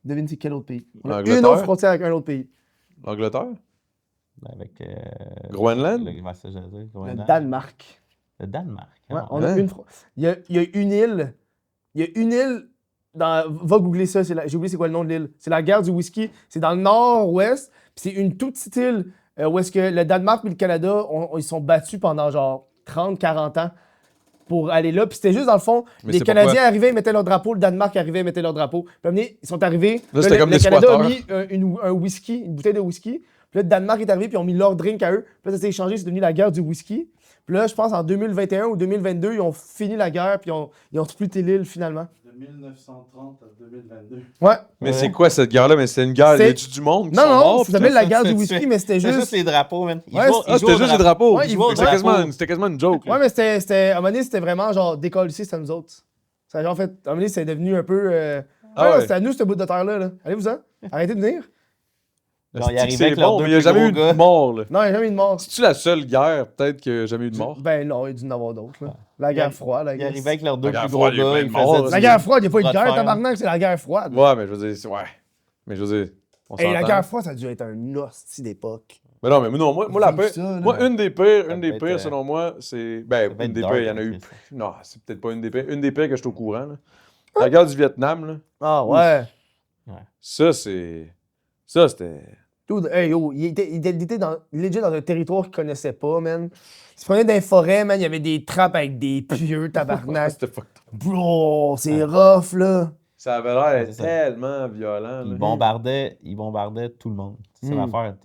Devine c'est quel autre pays? On a L'Angleterre? une autre frontière avec un autre pays. L'Angleterre? Avec. Groenland? Ouais, ça, j'allais dire, Le Groenland. Danemark. Le Danemark. Ouais, Ah, on ouais. a Hein? une il y a une île. Il y a une île. Va googler ça. J'ai oublié c'est quoi le nom de l'île. C'est la guerre du whisky. C'est dans le nord-ouest. Puis c'est une toute petite île où est-ce que le Danemark et le Canada, ils sont battus pendant genre 30-40 ans pour aller là. Puis c'était juste dans le fond, Mais les c'est Canadiens pourquoi? arrivaient, ils mettaient leur drapeau, le Danemark arrivait, ils mettaient leur drapeau. Puis là, ils sont arrivés. Là, c'était le, comme le des Canada a squatteurs. mis un whisky, une bouteille de whisky. Puis là, le Danemark est arrivé, puis ils ont mis leur drink à eux. Puis là, ça s'est échangé, c'est devenu la guerre du whisky. Puis là, je pense en 2021 ou 2022, ils ont fini la guerre, puis ils ont splitté l'île finalement. De 1930 à 2022. Ouais. Mais c'est quoi cette guerre-là? Mais c'est une guerre. C'est- Y a-tu du monde qui Non, sont non, morts, ça s'appelle putain? la guerre du c'est- whisky, mais c'était C'est juste juste. les drapeaux, man. Ouais, Ah, c'était juste des drapeaux. Ouais, ils jouent au C'était quasiment une joke. là. Ouais, mais à un moment donné, c'était vraiment genre décollé, c'était à nous autres. Ça a genre fait. À un moment donné, c'est devenu un peu. Ah ouais. C'était à nous, ce bout de terre-là. Là. Allez-vous-en. Arrêtez de venir. Genre, ils C'est arrivaient avec leurs bon, deux mais il n'y a plus jamais gros eu de gars. mort. Là. Non, il n'y a jamais eu de mort. C'est-tu la seule guerre, peut-être, qu'il n'y a jamais eu de mort? Ben non, il y a dû en avoir d'autres. là. La guerre froide. Ils arrivaient avec leurs deux La plus guerre gros froide, il y a gars. plein Ils de morts, faisaient La du- guerre froide, il n'y a pas eu de bras de guerre, fer. tabarnak, c'est la guerre froide. Ouais, mais je veux dire, ouais. Mais je veux dire, on Hey, la s'entend. guerre froide, ça a dû être un hostie d'époque. Mais non, mais non, moi la Vive pire. ça, là. Moi, une des peut pires, être, selon moi, c'est. ça Ben, peut une être des dark, pires, il y en a hein, eu. Chris. Non, c'est peut-être pas une des pires. Une des pires que je suis au courant, là. La guerre du Vietnam, là. Ah ouais. Ça, c'est. Ça, c'était. Dude, hey, yo, il était legit dans un territoire qu'il connaissait pas, man. Il se prenait dans les forêts, man. Il y avait des trappes avec des pieux, tabarnak. C'était fucked up. Bro, c'est rough, là. Ça avait l'air c'est ça. tellement violent. Ils là. bombardaient tout le monde. C'est ça l'affaire.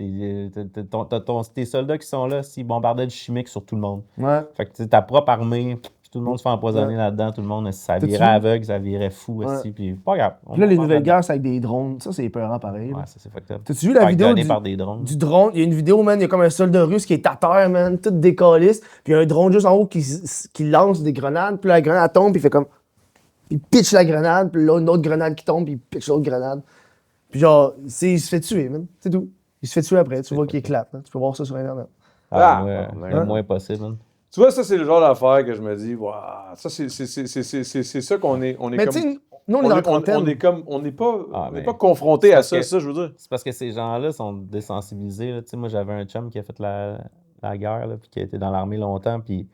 Tes soldats qui sont là, s'ils bombardaient du chimique sur tout le monde. Ouais. Fait que tu sais, ta propre armée, Tout le monde se fait empoisonner là-dedans. Tout le monde, ça T'as-tu virait vu? aveugle, ça virait fou Ouais. aussi. Puis pas grave. Puis là, les nouvelles guerres, c'est avec des drones. Ça, c'est épeurant pareil. Ouais, là. ça c'est fucked up. T'as-tu vu la Faire vidéo gunner par des drones. du drone? Il y a une vidéo, man, il y a comme un soldat russe qui est à terre, man, tout décalisse. Puis il y a un drone juste en haut qui lance des grenades. Puis la grenade tombe, puis il fait comme. Il pitch la grenade, puis là, une autre grenade qui tombe, puis il pitch l'autre grenade. Puis genre, il se fait tuer, man. C'est tout. Il se fait tuer après. Tu vois qu'il éclate. Là. Tu peux voir ça sur Internet. Ah, ouais. le moins possible. Man. Tu vois, ça, c'est le genre d'affaire que je me dis, waouh, ça, c'est ça qu'on est. On est Mais tu comme. sais, nous, on est dans la trentaine. On n'est pas, Ah, on n'est mais pas confronté à parce ça, que- c'est ça, je veux dire. C'est parce que ces gens-là sont désensibilisés. Là. Tu sais, moi, j'avais un chum qui a fait la guerre, là, puis qui a été dans l'armée longtemps, puis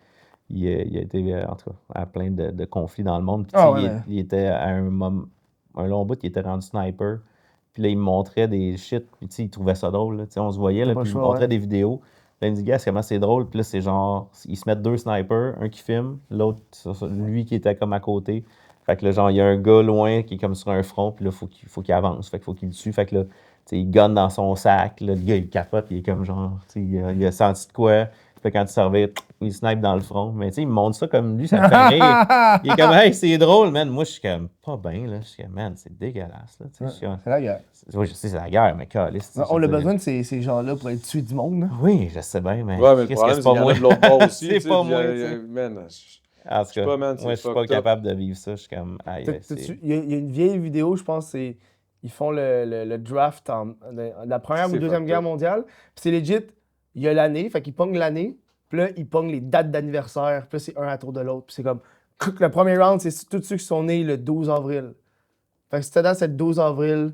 il a été, en tout cas, à plein de conflits dans le monde. Puis, tu sais, Ah ouais, mais- il était à un long bout, il était rendu sniper. Puis là, il me montrait des shit, puis tu sais, il trouvait ça drôle. Là. Tu sais, on se voyait, là, pas puis le il me choix, montrait ouais. des vidéos. Là, il me dit, gars, comment c'est drôle. Puis là, c'est genre, ils se mettent deux snipers, un qui filme, l'autre, lui qui était comme à côté. Fait que là, genre, il y a un gars loin qui est comme sur un front, puis là, faut qu'il avance. Fait qu'il faut qu'il le tue. Fait que là, tu sais, il gonne dans son sac. Là, le gars, il capote, il est comme genre, tu sais, il a senti de quoi. Puis là, quand il servait, il snipe dans le front. Mais tu sais, il me montre ça comme lui, ça me fait rire. Il est comme, hey, c'est drôle, man. Moi, je suis comme, pas bien, là. Je suis comme, man, c'est dégueulasse, là. Tu sais, je suis comme, C'est la guerre. oui, je sais, c'est la guerre, mais caliste. On a besoin de ces gens-là pour être tués du monde. Là. Oui, je sais bien, mais. Ouais, mais le qu'est-ce que problème, c'est pas qu'il y en moi? a de l'autre bord aussi. C'est tu sais, pas puis, moi, tu sais. man, En tout je sais cas, pas, man, c'est moi, je suis pas fucked up. capable de vivre ça. Je suis comme, aïe, Il y a une vieille vidéo, je pense, c'est. Ils font le draft de la Première ou C'est Deuxième fucked Guerre up. mondiale. Puis c'est legit, il y a l'année, fait qu'ils pognent l'année, puis là, ils pognent les dates d'anniversaire, puis là, c'est un à tour de l'autre. Puis c'est comme, le premier round, c'est tous ceux qui sont nés le 12 avril. Fait que si t'es dans cette 12 avril,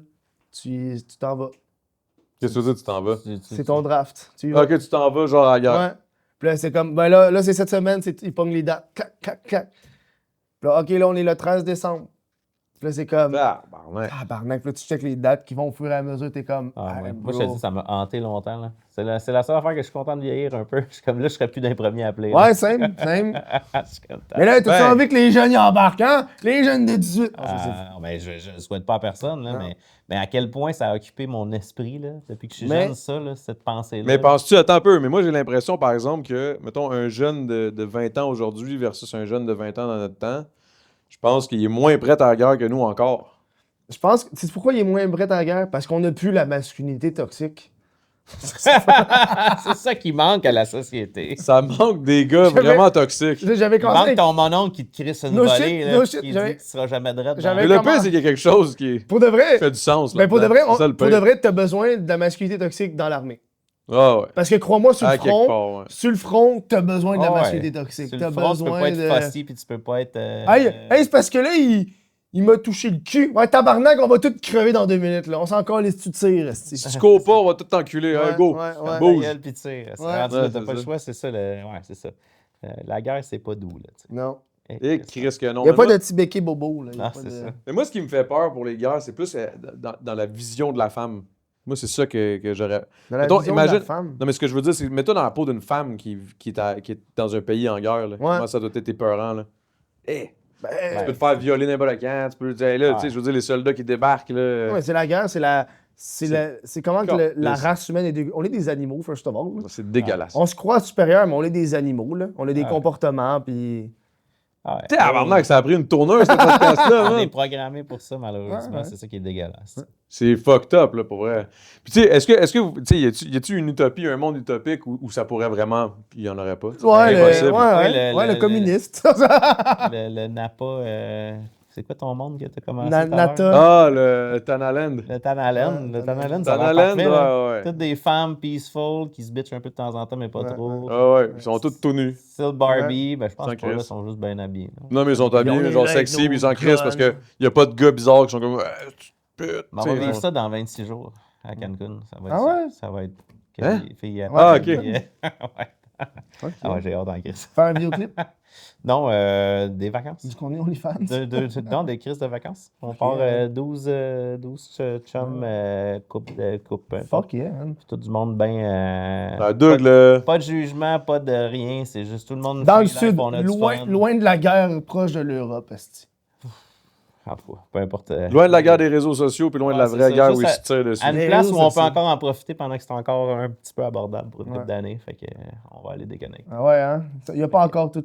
tu t'en vas. Qu'est-ce que tu veux dire, tu t'en vas? C'est ton draft. Tu y vas. Ok, tu t'en vas, genre ailleurs. Ouais. Puis là, c'est comme, ben là c'est cette semaine, ils pognent les dates. Clac, clac, clac. Puis là, ok, là, on est le 13 décembre. Puis là, c'est comme, Ah, barnouche. barnac. Puis là, tu checkes les dates qui vont au fur et à mesure, t'es comme, Ah, ouais. hey, Moi, je bro. te dis, ça m'a hanté longtemps. Là. C'est la seule affaire que je suis content de vieillir un peu. Je suis comme là, je serais plus d'un premier à appeler. Ouais, same. Je suis comme, Mais là, t'as-tu Ben. envie que les jeunes y embarquent, hein? Les jeunes de 18. non, mais je ne souhaite pas à personne, là, Non. mais à quel point ça a occupé mon esprit là, depuis que je suis Mais- jeune, ça, là, cette pensée-là. Mais penses-tu, attends un peu, mais moi j'ai l'impression par exemple que, mettons, un jeune de 20 ans aujourd'hui versus un jeune de 20 ans dans notre temps, je pense qu'il est moins prêt à la guerre que nous encore. Je pense que c'est pourquoi il est moins prêt à la guerre? Parce qu'on n'a plus la masculinité toxique. C'est ça qui manque à la société. Ça manque des gars J'avais- vraiment toxiques. J'avais Il commencé manque avec... ton mononcle qui te crisse une No volée, shit, là, no puis shit, qui dit j'avais- que tu seras jamais droit. j'avais- Mais le comment- pire, c'est qu'il y a quelque chose qui Pour de vrai, fait du sens. ben pour de vrai, là-dedans. C'est ça, le pour pire. de vrai, t'as besoin de la masculinité toxique dans l'armée. Ah ouais. Parce que crois-moi, sur À le quelque front, part, ouais. sur le front, t'as besoin de la Ah ouais. masculinité toxique. Sur T'as le front, tu peux besoin pas être de... fussy, puis tu peux pas être... Hey, c'est parce que là, il m'a touché le cul. Ouais, tabarnak, on va tous crever dans 2 minutes, là. On s'en calisse, tu tires, esti. Si tu cours pas, on va tout t'enculer. Ouais, Ouais, go. ouais, ouais. Bouge. gueule, puis tire. C'est Ouais. rendu Ouais, là, t'as c'est pas le ça. choix, c'est ça. Ouais, c'est ça. La guerre, c'est pas doux, là, tu sais. Non. Et Chris que non. Il n'y a Mais pas moi- de petit béquet bobo, là. Y a Ah, pas c'est de- ça. Mais moi, ce qui me fait peur pour les guerres, c'est plus dans la vision de la femme. Moi, c'est ça que j'aurais. Dans la Mettons, vision de imagine- la femme. Non, mais ce que je veux dire, c'est mets-toi dans la peau d'une femme qui est dans un pays en guerre. Là. Comment ça doit être épeurant, là? Ben, Tu peux te faire violer n'importe quand. Tu peux dire, là, tu sais, Ouais. je veux dire, les soldats qui débarquent, là. ouais, c'est la guerre, c'est comment que la c'est- race humaine est... On est des animaux, first of all. Là. C'est dégueulasse. On se croit supérieur, mais on est des animaux, là. On a des Ouais. comportements, puis... Ah ouais. Tu sais, avant que ça a pris une tournure, ce podcast-là, On est man. programmé pour ça, malheureusement. Ouais, ouais. C'est ça qui est dégueulasse. C'est fucked up, là, pour vrai. Puis, tu sais, est-ce que vous- tu sais, y a-tu une utopie, un monde utopique où ça pourrait vraiment. Puis, il n'y en aurait pas. Ouais, Impossible. le communiste. Le Napa, c'est quoi ton monde que t'as commencé Nata. Ah, le Tanaland. Le Tanaland. Ouais, Le Tanaland, ça a l'air Tanaland, parfait, là. ouais, ouais. Toutes des femmes peaceful qui se bitchent un peu de temps en temps, mais pas Ouais, trop. Ah ouais, ils sont tous tout nus. Style Barbie, ben je pense Sans que là, ils crise. sont juste bien habillés. là. Non, mais ils sont on habillés, est genre là avec sexy, nos puis ils s'en crissent parce guns. qu'il n'y a pas de gars bizarres qui sont comme. Tu putes. Mais on Tu va sais, vivre genre. ça dans 26 jours à Cancun. Ça va être Ah ouais? Ça va être. Hein? Les filles, Ah, ok. ouais. Ok. Ah ouais, j'ai hâte d'en crise. Faire un vidéoclip Non, des vacances. du qu'on est OnlyFans. Non, des crises de vacances. On part 12 chums, couple. Fuck yeah, man. Tout du monde bien. Ah, Doug, là. Pas de jugement, pas de rien. C'est juste tout le monde. Dans le free life, sud, on a du loin, fun. loin de la guerre, proche de l'Europe, esti. En tout cas, peu importe. Loin de la guerre des réseaux sociaux, puis loin de Ouais, la c'est vraie ça, guerre juste où ils à- se tirent dessus. À une Les place réseaux où on peut sociaux. encore en profiter pendant que c'est encore un petit peu abordable pour une Ouais. couple d'années. Fait que on va aller déconner. Ah ouais, hein? Il n'y a pas encore tout.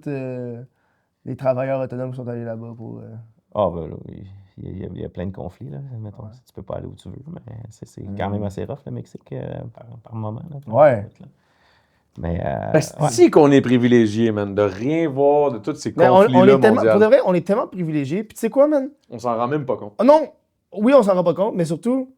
les travailleurs autonomes qui sont allés là-bas pour. Ah, ben là, il y a plein de conflits, là. Mettons, tu peux pas aller où tu veux, mais c'est quand même assez rough, le Mexique, par moment. Là, Ouais. Mais, Si qu'on est privilégié, man, de rien voir de tous ces Mais on conflits-là est tellement, pour de mondiaux. vrai, on est tellement privilégiés. Puis tu sais quoi, man? On s'en rend même pas compte. Ah non, oui, on s'en rend pas compte, mais surtout,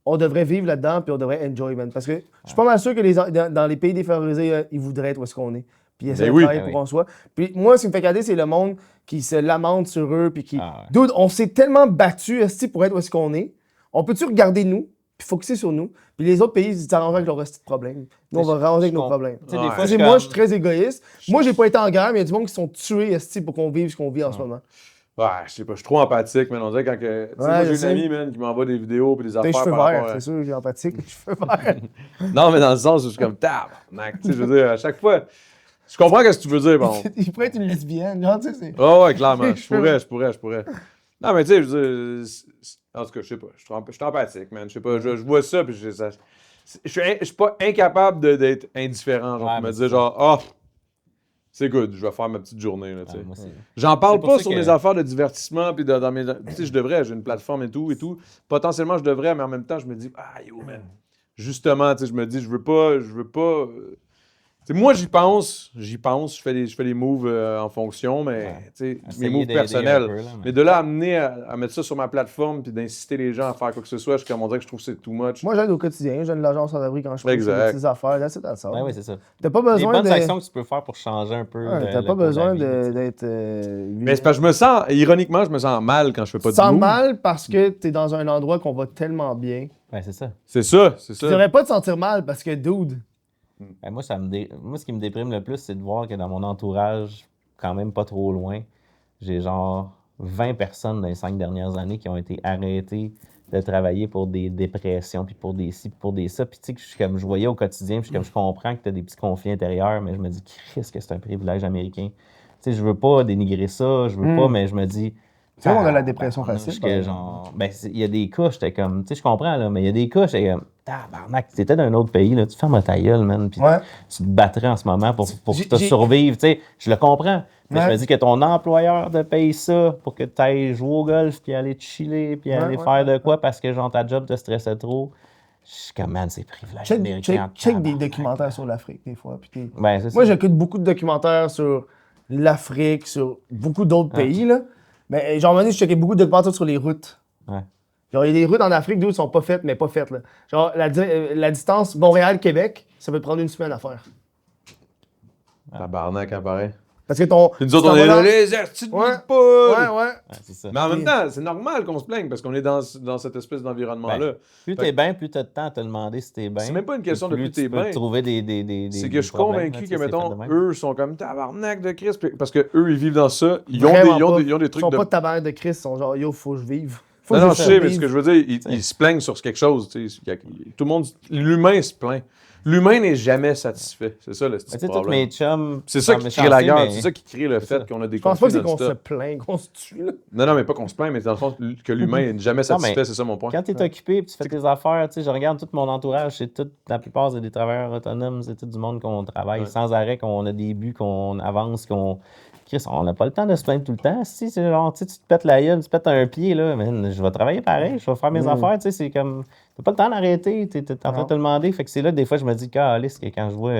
on devrait vivre là-dedans puis on devrait enjoy, man. Parce que je suis pas mal sûr que dans les pays défavorisés, ils voudraient être où est-ce qu'on est. Puis ils essaient de oui. travailler pour qu'on soit. Puis moi, ce qui me fait cader, c'est le monde qui se lamente sur eux. Puis qui. Ah ouais. Dude, on s'est tellement battus esti, pour être où est-ce qu'on est. On peut-tu regarder nous, puis focuser sur nous? Puis les autres pays, ils s'arrangent avec leurs petits problèmes. Nous, on va arranger avec nos problèmes. Tu sais, des Ouais. fois, Moi, je je suis très égoïste. Moi, j'ai pas été en guerre, mais il y a du monde qui sont tués esti, pour qu'on vive ce qu'on vit en ce moment. Ouais, je sais pas, je suis trop empathique, man. On dirait quand que. Tu sais, moi, je j'ai une sais. amie, man, qui m'envoie des vidéos puis des T'as les affaires cheveux par verts, rapport à- c'est sûr, j'ai empathique, les cheveux verts. Non, mais dans le sens où je suis comme tabarnak. Tu sais, je veux dire, à chaque fois. Je comprends ce que tu veux dire, bon. Il pourrait être une lesbienne, genre, tu sais, c'est. Oh, ouais, clairement. Je pourrais. Non, mais tu sais, je veux dire. En tout cas, je sais pas. Je suis empathique, man. Je sais pas. Je vois ça, puis je suis pas incapable d'être indifférent, genre, Ouais, pour me mais dire, c'est genre, ah, c'est good, je vais faire ma petite journée, là, tu sais. moi, c'est- J'en parle C'est pour pas ça sur que- mes affaires de divertissement, puis dans mes. Tu sais, je devrais, j'ai une plateforme et tout. Potentiellement, je devrais, mais en même temps, je me dis, ah, yo, man. Justement, tu sais, je me dis, je veux pas. Tu sais, moi, j'y pense, je fais des moves en fonction, mais tu sais, mes Essayer moves d'aider personnels. un peu, là, Mais de là à amener à mettre ça sur ma plateforme puis d'inciter les gens à faire quoi que ce soit, je suis comme on dirait que je trouve que c'est too much. Moi, j'aide au quotidien, j'aide l'agence sans abri quand je fais des Exact. petites affaires, là, c'est dans ça. Ben oui, c'est ça. T'as pas Les besoin bonnes de. actions que tu peux faire pour changer un peu. Ouais, t'as le pas cours de la besoin vie, là, tu sais. d'être. Mais c'est parce que je me sens, ironiquement, je me sens mal quand je fais pas Tu de te sens move. mal parce que t'es dans un endroit qu'on va tellement bien. Ouais, c'est ça. C'est ça. Tu devrais pas te sentir mal parce que, dude, Ben, moi, moi, ce qui me déprime le plus, c'est de voir que dans mon entourage, quand même pas trop loin, j'ai genre 20 personnes dans les 5 dernières années qui ont été arrêtées de travailler pour des dépressions, puis pour des ci, puis pour des ça. Puis tu sais, je voyais au quotidien, puis je comprends que tu as des petits conflits intérieurs, mais je me dis, qu'est-ce que c'est un privilège américain? Tu sais, je veux pas dénigrer ça, je veux pas, mais je me dis... Tu sais, on a la dépression tabarnak, facile, que par genre, ben, il y a des cas, j'étais comme, tu sais, je comprends, là, mais il y a des cas, j'étais comme, tabarnak, t'étais d'un autre pays, là, tu fermes ta gueule, man, puis Ouais. tu te battrais en ce moment pour J'ai- te survivre, tu sais, je le comprends. Mais Ouais. je me dis que ton employeur te paye ça pour que tu ailles jouer au golf, puis aller te chiller, puis aller faire de quoi parce que, genre, ta job te stressait trop. Je suis comme, man, c'est privilège américain. Check des documentaires sur l'Afrique, des fois. Puis Ben, c'est moi, ça. j'écoute beaucoup de documentaires sur l'Afrique, sur beaucoup d'autres pays, là. Mais genre, à un moment donné, je checkais beaucoup de documentaires sur les routes. Ouais. Genre, il y a des routes en Afrique, d'où sont pas faites, mais pas faites, là. Genre, la distance Montréal-Québec, ça peut te prendre une semaine à faire. Tabarnak, hein, pareil. Parce que ton... Puis nous autres, tu on t'en est vas là, dans- les artistes de Ouais. poudre. Ouais, ouais. Ouais, c'est ça. Mais en même temps, c'est normal qu'on se plaigne parce qu'on est dans cette espèce d'environnement-là. Ben, plus t'es bien, plus t'as de temps à te demander si t'es bien. C'est même pas une question de plus t'es tu peux bien. trouver des C'est que des je suis problèmes, convaincu là, que, tu sais, c'est mettons, fait de même. eux sont comme tabarnak de Christ. Parce que eux, ils vivent dans ça. Ils ont Vraiment pas. des Ils trucs sont de. pas de tabarnak de Christ, ils sont genre, yo, faut que je vive. Faut Non, que non, je sais, mais survive. ce que je veux dire, ils se plaignent sur quelque chose. Tu sais. Tout le monde. L'humain se plaint. L'humain n'est jamais satisfait. C'est ça le Mais tu sais, tous problème. mes chums. C'est ça sans qui crée la méchanceté, guerre. mais- C'est ça qui crée le fait qu'on a des Je pense pas que conflits c'est qu'on se non-stop. plaint, qu'on se tue, là. Non, mais pas qu'on se plaint, mais dans le sens que l'humain n'est jamais Non, mais satisfait, c'est ça mon point. Quand tu es occupé et tu fais tes affaires, tu sais, je regarde tout mon entourage, la plupart, c'est des travailleurs autonomes, c'est tout du monde qu'on travaille sans arrêt, qu'on a des buts, qu'on avance, qu'on. Chris, on n'a pas le temps de se plaindre tout le temps. Si c'est genre, tu sais, tu te pètes la gueule, tu te pètes un pied, là, man, je vais travailler pareil, je vais faire mes affaires, tu sais, c'est comme. T'as pas le temps d'arrêter, t'es en train de te demander. Fait que c'est là, des fois, je me dis, calisse, que quand je vois.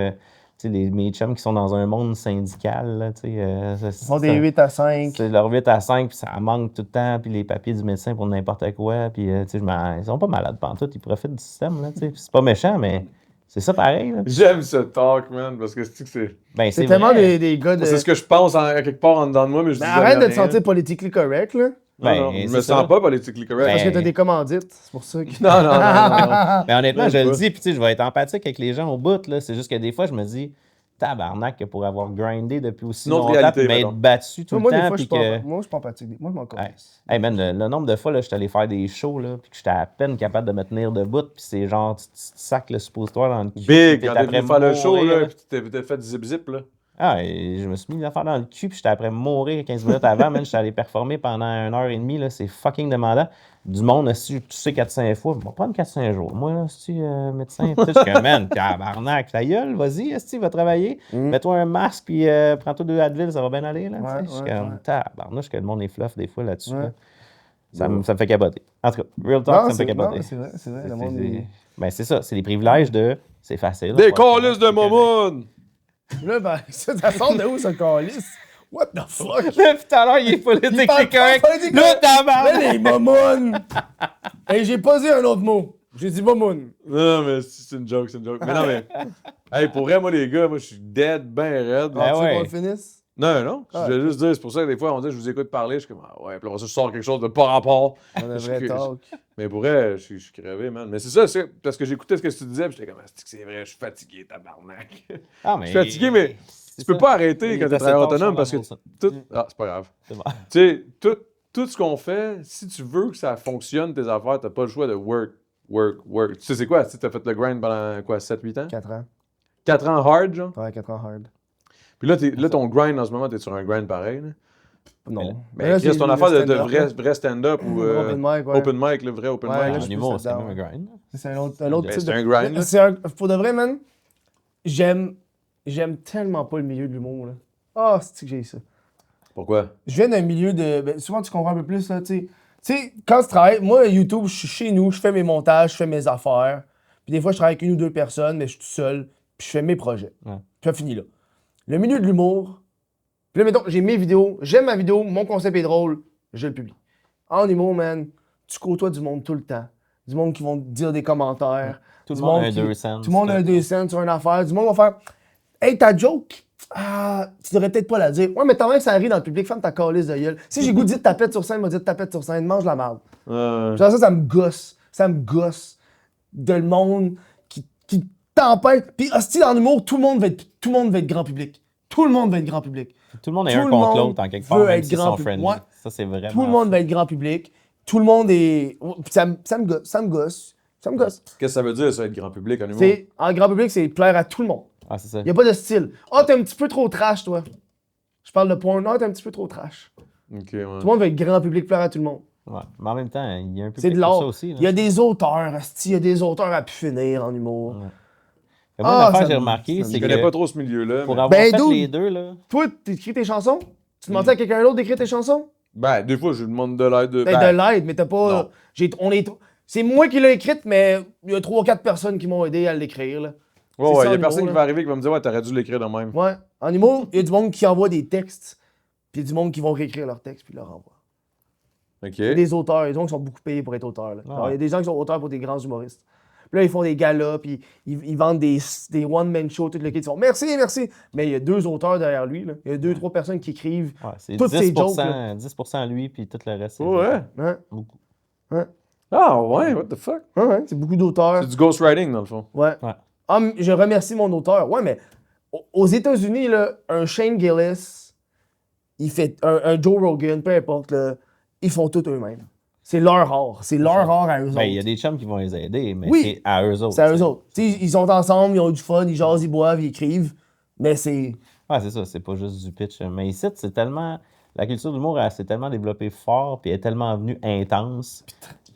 Tu sais, mes chums qui sont dans un monde syndical, là, tu sais. Ils font des 8 à 5. C'est leur 8 à 5, puis ça manque tout le temps, puis les papiers du médecin pour n'importe quoi, puis tu sais, ils sont pas malades pantoute, ils profitent du système, là, tu sais. C'est pas méchant, mais c'est ça pareil, là. J'aime ce talk, man, parce que c'est. Ben, C'est tellement vrai. des gars de. C'est ce que je pense à quelque part en dedans de moi, mais je Mais dis arrête de te rien. sentir politiquement correct, là. Non, non, Ben, je c'est me ça. sens pas politiquement correct. Parce que Ben- t'as des commandites, c'est pour ça que. Non, non, non, non. Mais honnêtement, Même je le pas. dis, puis tu sais, je vais être empathique avec les gens au bout, là. C'est juste que des fois, je me dis, tabarnak, que pour avoir grindé depuis aussi Une autre longtemps, réalité, puis m'être mettons. battu tout Moi, le des temps, fois, je puis suis pas. que... Moi, je suis pas empathique. Moi, je m'en Ouais. calisse. Hey man, le nombre de fois, là, je suis allé faire des shows, là, puis que j'étais à peine capable de me tenir debout, puis c'est genre, tu te sacs le suppositoire dans le cul. Big, puis quand t'es t'es venu après faire le show, mourir, là, puis t'es fait zip-zip, là. Ah, et je me suis mis l'affaire dans le cul, puis j'étais après mourir 15 minutes avant, man. J'étais allé performer pendant 1h30, là. C'est fucking demandant. Du monde, si tu sais 400 fois, on va prendre 400 jours. Moi, là, si médecin, tu sais, je suis comme, man, tabarnak, ta gueule, vas-y, si va travailler. Mets-toi un masque, puis prends-toi 2 Advil, ça va bien aller, là. Ouais, Tu sais, je suis ouais, comme, tabarnak, que le monde est fluff des fois là-dessus, Ouais. là. Ça me fait capoter. En tout cas, real talk, ça me fait capoter. c'est vrai, c'est vrai. Le C'est- monde c'est- est... Ben, c'est ça, c'est les privilèges de. C'est facile. Des ouais, calices de c'est correct. momoun! Là, ben, ça sort de où, ce calice? What the fuck? Là, tout à l'heure, il est politique, Il parle c'est correct. pas politique, Là, mais tabarnak! les momounes! Hey, j'ai pas dit un autre mot. J'ai dit momoun. Non, mais c'est une joke, c'est une joke. Mais non, mais. Hey, pour vrai, moi, les gars, moi, je suis dead, ben raide. Ben Tu veux ouais. qu'on le finisse? Non. Ah, Je voulais juste dire, c'est pour ça que des fois, on dit, je vous écoute parler, je suis comme, ah ouais, puis après ça, je sors quelque chose de pas rapport. On a un Je- vrai je- talk. Mais pour vrai, je suis crevé, man. Mais c'est ça, c'est parce que j'écoutais ce que tu disais, puis j'étais comme, c'est vrai, je suis fatigué, tabarnak. Ah, mais. Je suis fatigué, mais tu peux pas arrêter quand t'es travailleur autonome parce que tout. Ah, c'est pas grave. C'est bon. Tu sais, tout ce qu'on fait, si tu veux que ça fonctionne, tes affaires, t'as pas le choix de work. Tu sais, c'est quoi? Tu as fait le grind pendant quoi, 7-8 ans? 4 ans. 4 ans hard, genre? Ouais, 4 ans hard. Puis là, ton grind en ce moment, t'es sur un grind pareil, là? Non. Mais là, Chris, c'est ton le affaire de stand-up, vrai stand-up ou Open mic, ouais. open mic, le vrai open Ouais, mic. là, là. je En suis humour, plus c'est dedans, même un grind. C'est un autre Ben, type c'est de... un grind, là. Pour de vrai, man, j'aime tellement pas le milieu de l'humour, là. Ah, c'est que j'ai ça. Pourquoi? Je viens d'un milieu de... Ben, souvent, tu comprends un peu plus, là, tu sais. Tu sais, quand tu travailles... Moi, YouTube, je suis chez nous, je fais mes montages, je fais mes affaires. Puis des fois, je travaille avec 1 ou 2 personnes, mais je suis tout seul, puis je fais mes projets. Ouais. Puis ça finit là. Le milieu de l'humour... Puis là, mettons, j'ai mes vidéos, j'aime ma vidéo, mon concept est drôle, je le publie. En humour, man, tu côtoies du monde tout le temps. Du monde qui vont te dire des commentaires. Tout le Du monde a un qui- 2 cents. Tout le monde a un 2 cents sur une affaire. Du monde va faire hey, ta joke, tu devrais peut-être pas la dire. Ouais, mais tant même que ça arrive dans le public, ferme ta calice de gueule. Si j'ai goût de dire tapette sur scène, m'a dit tapette sur scène, mange la merde. Genre ça me gosse. Ça me gosse de le monde qui t'empêche. Puis hostie, dans l'humour, tout le monde va être grand public. Tout le monde va être grand public. Tout le monde est Tout un le contre monde l'autre en quelque veut part, même être s'ils grand sont public. friendly. Ouais. Ça, c'est vraiment. Tout le monde va être grand public. Tout le monde est. Ça me gosse. Ça me gosse. Ça me gosse. Qu'est-ce que ça veut dire, ça, être grand public en humour? En grand public, c'est plaire à tout le monde. Ah, c'est ça. Il n'y a pas de style. Ah, t'es un petit peu trop trash, toi. Je parle de porn. Ah, t'es un petit peu trop trash. Ok, ouais. Tout le monde veut être grand public, plaire à tout le monde. Ouais. Mais en même temps, il y a un peu C'est de pour l'art. ça aussi. là. Il y a des auteurs, asti, il y a des auteurs à pu finir en humour. Ouais. Moi, l'affaire ça que j'ai me- remarqué, ça me- c'est Je que connais pas trop ce milieu-là. pour mais- avoir Ben, fait dude. les deux, là. Toi, t'écris tes chansons? Tu demandes à quelqu'un d'autre d'écrire tes chansons? Ben, des fois, je lui demande de l'aide. T'as de l'aide, mais t'as pas. non. C'est moi qui l'ai écrite, mais il y a 3-4 personnes qui m'ont aidé à l'écrire. Là. Ouais, c'est ouais, ça, il y a en personne humour, qui là. va arriver qui va me dire, ouais, t'aurais dû l'écrire de même. Ouais. En humour, il y a du monde qui envoie des textes, puis il y a du monde qui vont réécrire leurs textes, puis leur envoie. Ok. Il y a des auteurs, il y a des gens qui sont beaucoup payés pour être auteurs. Là. Ouais. Genre, il y a des gens qui sont auteurs pour des grands humoristes. Puis là, ils font des galas, puis ils vendent des one-man shows, tout le kit. Ils font merci. Mais il y a 2 auteurs derrière lui. Là. Il y a 2-3 personnes qui écrivent. Ouais, c'est Toutes ces 10%, jokes, là. 10% lui, puis tout le reste. c'est Ouais. Hein? beaucoup. Ah, ouais, what the fuck? Ouais, c'est beaucoup d'auteurs. C'est du ghostwriting, dans le fond. Ouais. Ouais. Ah, je remercie mon auteur. Ouais, mais aux États-Unis, là, un Shane Gillis, il fait un Joe Rogan, peu importe, là, ils font tout eux-mêmes. C'est leur art. C'est leur art à eux Ben, il y a autres. des chums qui vont les aider, mais Oui. c'est à eux autres. C'est à eux t'sais. autres. T'sais, ils sont ensemble, ils ont du fun, ils jasent, ils boivent, ils écrivent. Mais c'est. Ouais, c'est ça, c'est pas juste du pitch. Mais ici, c'est tellement. La culture de l'humour, elle s'est tellement développée fort, puis elle est tellement venue intense.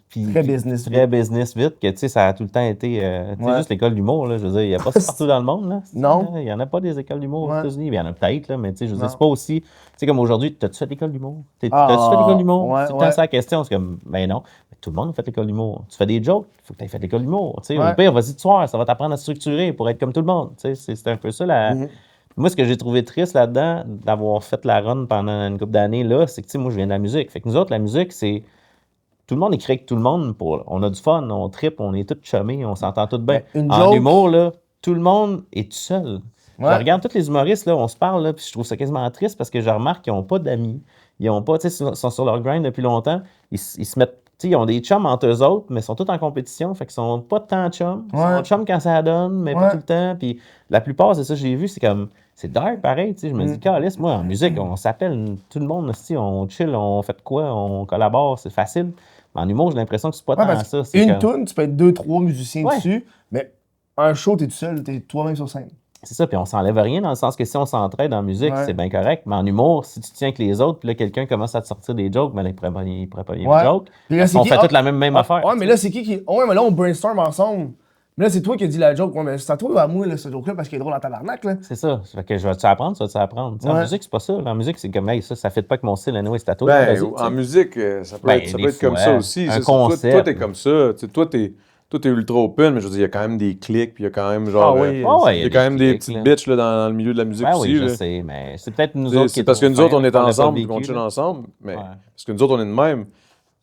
Puis, Très business Très business vite, que tu sais, ça a tout le temps été. Tu sais, Ouais. juste l'école d'humour, là. Je veux dire, il n'y a pas ça partout dans le monde, là. Non. Il n'y en a pas des écoles d'humour Ouais. aux États-Unis. Il y en a peut-être, là, mais tu sais, je veux dire, Non. c'est pas aussi. Tu sais, comme aujourd'hui, t'as-tu fait l'école d'humour? Ah, T'as-tu fait l'école d'humour? ouais, C'est tout le temps ouais. ça la question. C'est comme, ben non. Mais tout le monde a fait l'école d'humour. Tu fais des jokes, il faut que tu aies fait l'école d'humour. Tu sais, Ouais. au pire, vas-y, tu soir, ça va t'apprendre à structurer pour être comme tout le monde. Tu sais, c'est un peu ça la. Mhm. Moi, ce que j'ai trouvé triste là-dedans, d'avoir fait la run pendant une couple d'années, là, c'est que, tu sais, moi, je viens de la musique. Fait que nous autres, la musique, c'est. Tout le monde écrit avec tout le monde. On a du fun, on trippe, on est tous chummés, on s'entend tous bien. Une En joke. humour, là, tout le monde est tout seul. Ouais. Je regarde tous les humoristes, là, on se parle, là, puis je trouve ça quasiment triste parce que je remarque qu'ils n'ont pas d'amis. Ils ont pas, tu sais, ils sont sur leur grind depuis longtemps. Ils se mettent. Tu sais, ils ont des chums entre eux autres, mais ils sont tous en compétition. Fait qu'ils sont pas tant chums. Ils Ouais. sont chums quand ça donne, mais Ouais. pas tout le temps. Puis la plupart, c'est ça que j'ai vu, c'est comme. C'est dark pareil, tu sais. Je me dis, calisse, moi, en musique, on s'appelle tout le monde, aussi, on chill, on fait de quoi, on collabore, c'est facile. Mais en humour, j'ai l'impression que c'est pas Ouais, tant parce ça. Une comme- toune, tu peux être 2-3 musiciens Ouais. dessus, mais un show, t'es tout seul, t'es toi-même sur scène. C'est ça, puis on s'enlève rien dans le sens que si on s'entraide en musique, Ouais. c'est bien correct, mais en humour, si tu tiens avec les autres, puis là, quelqu'un commence à te sortir des jokes, ben là, il pourrait pas y Ouais. une joke. Puis là, Parce qu'on fait toute la même Ah, affaire. Ouais, mais là, c'est qui. Ouais, mais là, on brainstorm ensemble. Mais là, c'est toi qui as dit la joke. Ouais, mais c'est à toi ou à moi, là, ce joke-là, parce qu'il est drôle en tabarnak, là. C'est ça. Ça fait que je vais-tu apprendre, ça va-tu apprendre? Tu sais, en Ouais. musique, c'est pas ça. En musique, c'est comme, hey, ça fait pas avec mon style, anyway, c'est à toi. Ben, vas-y, tu sais. en musique, ça peut Ben, être, ça des peut être comme fois, ça aussi. un Ça, toi, concept. t'es comme ça. Tu sais, toi, t'es ultra open, mais je veux dire, il y a quand même des clics, puis il y a quand même genre. Ah oui. Ah ouais, il y a quand même des clics, petites là. bitches là, dans le milieu de la musique Ben aussi. oui, je là. sais, mais c'est peut-être nous Tu sais, autres qui c'est parce que nous autres, on est ensemble, puis qu'on on chill ensemble, mais Ouais. parce que nous autres, on est de même.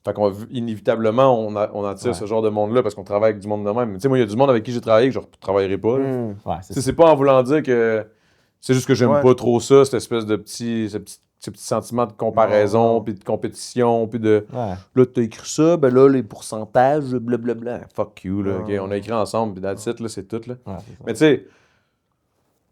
Fait qu'on inévitablement, on attire Ouais. ce genre de monde-là parce qu'on travaille avec du monde de même. Mais tu sais, moi, il y a du monde avec qui j'ai travaillé que je ne travaillerai pas. là. Hmm. Ouais, Tu c'est sais, ça. c'est pas en voulant dire que. C'est juste que j'aime Ouais. pas trop ça, cette espèce de ce petit sentiment de comparaison, Non. puis de compétition, puis de. Ouais. Là, t'as écrit ça, ben là, les pourcentages, blablabla. Fuck you, là. Non. OK, on a écrit ensemble, puis that's it, là, c'est tout, là. Ouais, c'est ça. Mais tu sais.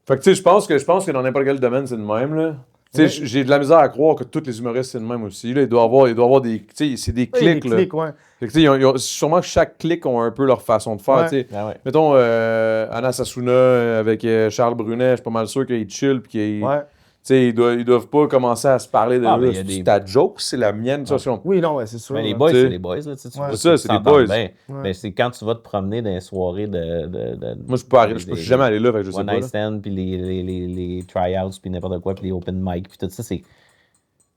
Fait que tu sais, je pense que dans n'importe quel domaine, c'est le même, là. Tu sais, j'ai de la misère à croire que tous les humoristes, c'est le même aussi, là. Il doit y avoir des. Tu sais, c'est des Ouais, il y a des clics, là. clics, ouais. Fait que, tu sais, sûrement que chaque clic ont un peu leur façon de faire, Ouais. tu sais. Ben ouais. Mettons, Anna Sassouna avec Charles Brunet, je suis pas mal sûr qu'ils chill, puis qu'ils. Ouais. Tu sais, ils doivent pas commencer à se parler de Ah, mais il y a c'est des- ta joke, c'est la mienne, ça. Ouais. Oui, non, ouais, c'est sûr. Mais les ouais. boys, Tu sais. c'est les boys, là. Tu sais, tu Ouais. vois, C'est ça, tu c'est des t'entends boys. bien. Ouais. Ben, c'est quand tu vas te promener dans les soirées Moi, je peux pas arriver, je suis jamais allé là, fait que je sais One pas. Night là. Stand, puis les tryouts, puis n'importe quoi, puis les open mic, puis tout ça,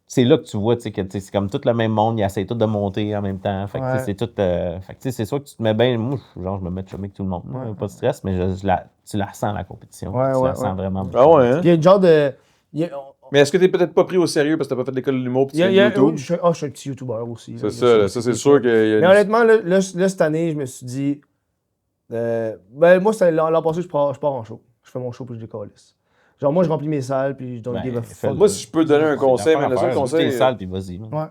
c'est là que tu vois, tu sais, que tu sais, c'est comme tout le même monde, ils essaient tous de monter en même temps. Fait que, tu sais, Ouais. c'est tout. Fait que, tu sais, c'est sûr que tu te mets bien. Moi, genre, je me mets chumé avec tout le monde. Ouais. Pas de stress, mais tu la sens, la compétition. Ouais, tu ouais, la sens ouais. vraiment. Ah ouais, hein? Il y a une genre de. il y a- Mais est-ce que t'es peut-être pas pris au sérieux parce que t'as pas fait l'école de l'humour pis tu il y a- fais il y de a- YouTube? oui, je suis un petit YouTuber aussi. C'est ça, là, ça c'est sûr qu'il y a Mais honnêtement, là, cette année, je me suis dit. Ben, moi, l'an passé, je pars en show. Je fais mon show puis je décalisse. Genre, moi, je remplis mes salles puis je donne Ben, give a fais-le. fuck. Moi, si je peux te donner un conseil, mais le seul conseil. T'es sale, puis vas-y. man. Ouais.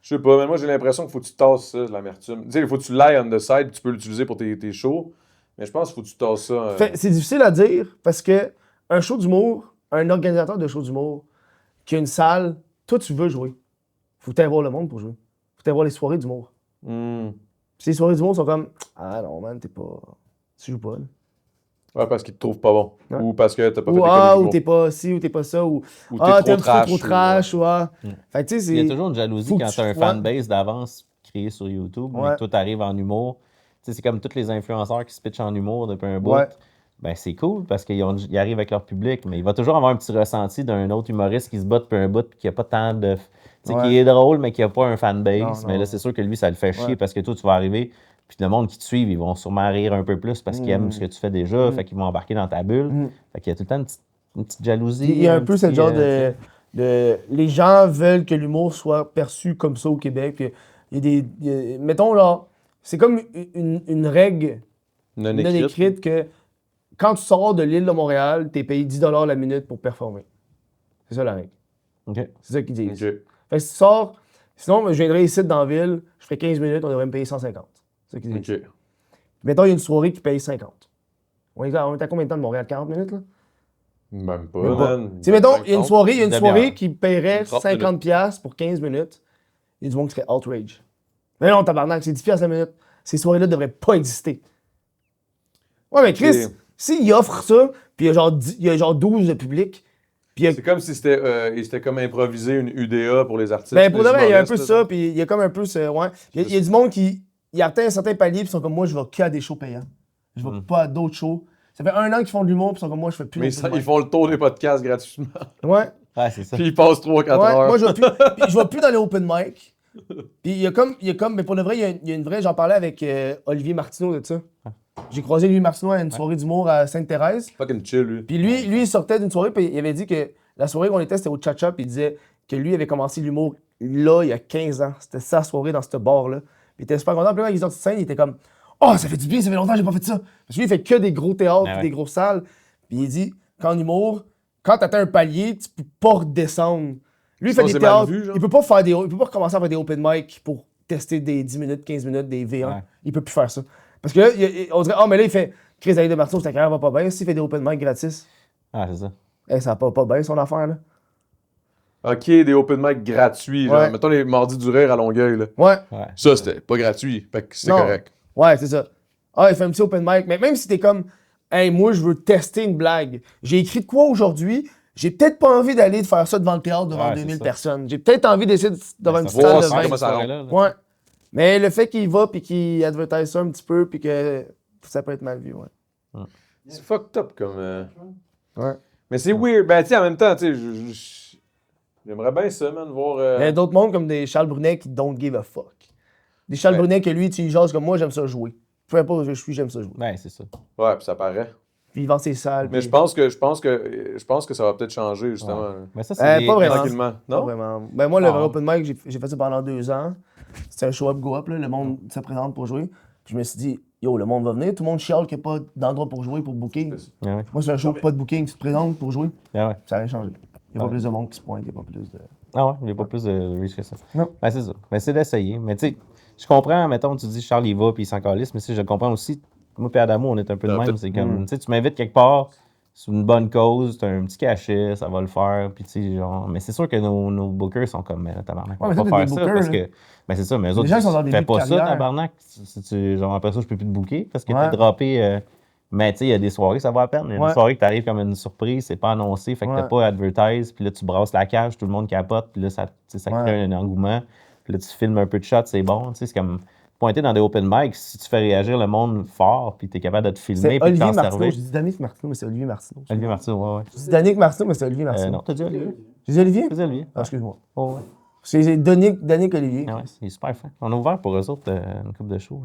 Je sais pas, mais moi j'ai l'impression qu'il faut que tu tasses ça, de l'amertume. Tu sais, il faut que tu l'ailles on the side, tu peux l'utiliser pour tes shows. Mais je pense qu'il faut que tu tasses ça. C'est difficile à dire parce que un show d'humour, un organisateur de show d'humour qui a une salle, toi, tu veux jouer. Faut que tu ailles voir le monde pour jouer. Faut que tu ailles voir les soirées d'humour. Hmm. Puis ces soirées d'humour sont comme ah non, man, t'es pas. Tu joues pas. Là. Ouais, parce qu'ils te trouvent pas bon. Ouais. Ou parce que t'as pas fait Ou l'école ah, de ou l'humour. t'es pas ci, ou t'es pas ça, ou Ou ah, t'es t'es un petit peu trop trash, ou ah. Mm. Fait que tu sais, Il y a c'est. toujours une jalousie faut que quand tu- tu as un ouais. fanbase d'avance créé sur YouTube, mais Ouais. que toi, tu arrives en humour. Tu sais, c'est comme tous les influenceurs qui se pitchent en humour depuis un bout. Ouais. Ben, c'est cool parce qu'ils arrivent avec leur public, mais il va toujours avoir un petit ressenti d'un autre humoriste qui se bat depuis un bout et qui a pas tant de. Tu sais, Ouais. qui est drôle, mais qui a pas un fanbase. Non, mais non. là, c'est sûr que lui, ça le fait chier Ouais. parce que toi, tu vas arriver, puis le monde qui te suit, ils vont sûrement rire un peu plus parce qu'ils aiment ce que tu fais déjà, fait qu'ils vont embarquer dans ta bulle. Mm. Fait qu'il y a tout le temps une petite jalousie. Il y a un peu petit, ce genre tu sais. Les gens veulent que l'humour soit perçu comme ça au Québec. Puis il y a mettons là, c'est comme une règle Non non écrite. écrite que quand tu sors de l'île de Montréal, t'es payé 10 $ la minute pour performer. C'est ça la règle. OK. C'est ça qu'ils disent. Ok. Fait que si tu sors, sinon, je viendrais ici dans la ville, je ferais 15 minutes, on devrait me payer 150. C'est ça qu'ils disent. Ok. Mettons, il y a une soirée qui paye 50. On est à combien de temps de Montréal? 40 minutes, là? Même pas, Même pas. man. Tu sais, mettons, il y a une soirée, Une demi-heure. qui paierait 30 50$ piastres pour 15 minutes. Il y a du monde qui serait outrage. Mais non, tabarnak, c'est 10$ piastres la minute. Ces soirées-là ne devraient pas exister. Ouais, mais Chris, Ok. s'il offre ça, puis il y a genre 12 de public, puis il y a C'est comme si c'était comme improviser une UDA pour les artistes. ben, pour de les vrai, il y a un peu humoristes, là. ça, puis il y a comme un peu ce. Ouais. Il y a du monde qui atteint un certain palier, puis ils sont comme moi, je vais que à des shows payants. Je vais pas à d'autres shows. Ça fait 1 an qu'ils font de l'humour, puis ils sont comme moi, je fais plus Mais d'open ils font le tour des podcasts gratuitement. mic. Ouais. Ouais, c'est ça. Puis ils passent 3-4 Ouais, heures. moi, je vais plus dans les open mic. Puis il y a comme, mais pour de vrai, il y a une vraie, j'en parlais avec Olivier Martineau de ça. J'ai croisé Olivier Martineau à une soirée d'humour à Sainte-Thérèse. Fucking chill, lui. Puis lui, il sortait d'une soirée, puis il avait dit que la soirée qu'on était, c'était au Cha-Cha, puis il disait que lui avait commencé l'humour là, il y a 15 ans. C'était sa soirée dans ce bar-là. Puis il était super content. Puis là, quand il est sorti de scène, il était comme « Oh, ça fait du bien, ça fait longtemps que j'ai pas fait ça! » Parce que lui, il fait que des gros théâtres, Ah ouais. puis des grosses salles. Puis il dit qu'en humour, quand t'atteins un palier, tu peux pas redescendre. Lui, il fait Sinon, des c'est mal théâtres. vu, genre. Il peut pas recommencer à faire des open mic pour tester des 10 minutes, 15 minutes, des V1. Ouais. Il peut plus faire ça. Parce que là, on dirait « Oh, mais là, il fait Chris David de Martineau, sa carrière va pas bien. S'il fait des open mic gratis, Ah, c'est ça. ça va pas bien son affaire, là. » Ok, des open mic gratuits. Genre, Ouais. mettons les mardis du rire à Longueuil. Là. Ouais. Ouais. Ça, c'était pas gratuit. Fait que c'est Non. correct. Ouais, c'est ça. Ah, il fait un petit open mic. Mais même si t'es comme hey, moi, je veux tester une blague. J'ai écrit de quoi aujourd'hui? J'ai peut-être pas envie d'aller de faire ça devant le théâtre devant Ouais, 2000 c'est ça. personnes. J'ai peut-être envie d'essayer devant une Ça petite va, salle ça de 20. commence à soirée-là, là. Ouais. Mais le fait qu'il va puis qu'il advertise ça un petit peu puis que ça peut être mal vu, ouais. C'est fucked up comme. Ouais. Mais c'est weird. Ben, tu sais, en même temps, tu sais, j'aimerais bien ça, man, voir. Il y a d'autres mondes comme des Charles Brunet qui don't give a fuck. Des Charles Ouais. Brunet que lui, tu jases comme moi, j'aime ça jouer. Peu importe où je suis, j'aime ça jouer. Ouais, c'est ça. Ouais, puis ça paraît. Puis il vend ses salles. Mais puis- je pense que ça va peut-être changer, justement. Ouais. là. Mais ça, c'est pas vraiment. Tranquillement. Pas Non? vraiment. Ben moi, le Ah. open mic, j'ai fait ça pendant 2 ans. C'était un show-up, go-up, là. Le monde se présente pour jouer. Puis je me suis dit, yo, le monde va venir. Tout le monde chiale qu'il n'y a pas d'endroit pour jouer, pour booking. Ouais, ouais. Moi, c'est un show, pas de booking. Tu te présentes pour jouer. Ouais, ouais. Ça a rien changé. Il n'y a pas Ouais. plus de monde qui se pointe, il n'y a pas plus de... Ah ouais, il n'y a pas plus de riche que ça. Non. Ben, c'est ça. Ben, c'est d'essayer. Mais tu sais, je comprends, mettons, tu dis Charles, il va puis il s'en calisse, mais tu sais, je comprends aussi. Moi et Adamo, on est un peu de Ah, même. peut-être- C'est comme, tu sais, tu m'invites quelque part, c'est une bonne cause, t'as un petit cachet, ça va le faire. Puis tu sais, genre. Mais c'est sûr que nos bookers sont comme, mais là, tabarnak, on Ouais, mais va ça, pas t'es faire des ça bookers, parce là. que. Ben, c'est ça, mais eux Les autres, gens sont dans des fais buts de pas ça, carrière. tabarnak. Genre, après ça, je peux plus te booker parce que Ouais. t'as droppé. Mais tu sais, il y a des soirées, ça va à peine. Il y a Ouais. des soirées que t'arrives comme une surprise, c'est pas annoncé, fait que t'as Ouais. pas advertise, puis là, tu brasses la cage, tout le monde capote, puis là, ça, tu sais, ça crée Ouais. un engouement. Puis là, tu filmes un peu de shots, c'est bon. Tu sais, c'est comme pointer dans des open mics, si tu fais réagir le monde fort, puis t'es capable de te filmer, C'est puis de Olivier t'en Martineau. servir. Je dis Danick Martineau, mais c'est Olivier Martineau. Olivier Martineau, ouais, ouais. Je dis Danick Martineau, mais c'est Olivier Martineau. Non, t'as dit Olivier? J'ai dit Olivier? T'as dit Olivier? Ah, excuse-moi. Oh, ouais. C'est Danick Olivier. Ah ouais, il est super fin. On a ouvert pour eux autres une couple de shows,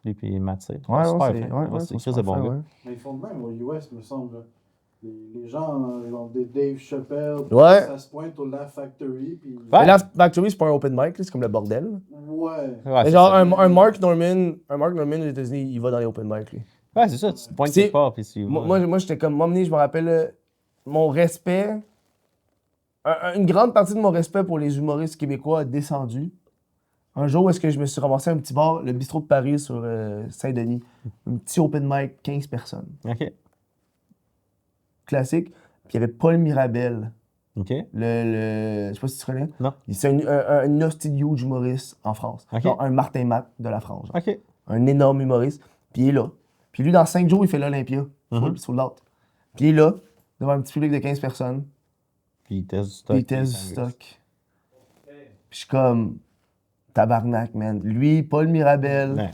lui puis Matt Cyr. Ouais, super c'est fin. Ouais, c'est Chris de bon gars. Mais ils font de même au US, me semble. Les gens, genre des Dave Chappelle, Ouais. ça se pointe au Laugh Factory. Puis... Ouais. Mais là, Factory, c'est pas un open mic, là, c'est comme le bordel. Ouais. Ouais, Mais c'est genre, ça. un Mark Norman aux États-Unis, il va dans les open mic, lui. Ouais, c'est ça, tu te pointes C'est- quelque part, puis tu Moi, j'étais comme, moi, je me rappelle, mon respect, une grande partie de mon respect pour les humoristes québécois a descendu. Un jour, est-ce que je me suis ramassé à un petit bar, le bistrot de Paris sur Saint-Denis, un petit open mic, 15 personnes. OK. Classique. Puis il y avait Paul Mirabel, OK. je sais pas si tu connais. Non. C'est un hostie de huge humoriste en France. Ok. Genre un Martin Matt de la France. genre. OK. Un énorme humoriste. Puis il est là. Puis lui, dans 5 jours, il fait l'Olympia. Mhm. Sur l'autre. Puis il est là, devant un petit public de 15 personnes. Puis il teste du stock. Puis il teste du stock. Puis je suis comme, tabarnak, man. Lui, Paul Mirabel, Ouais.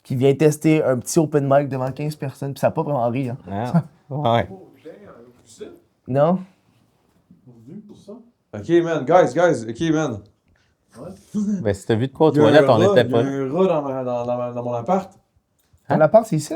qui vient tester un petit open mic devant 15 personnes. Puis ça n'a pas vraiment ri, hein. Ah, ouais. Non? Vu pour ça? Ok, man, guys, ok, man. Ben, si t'as vu de quoi aux Il y a un toilettes, on rat- était il y a pas. un rat dans mon appart. Ton appart, c'est ici?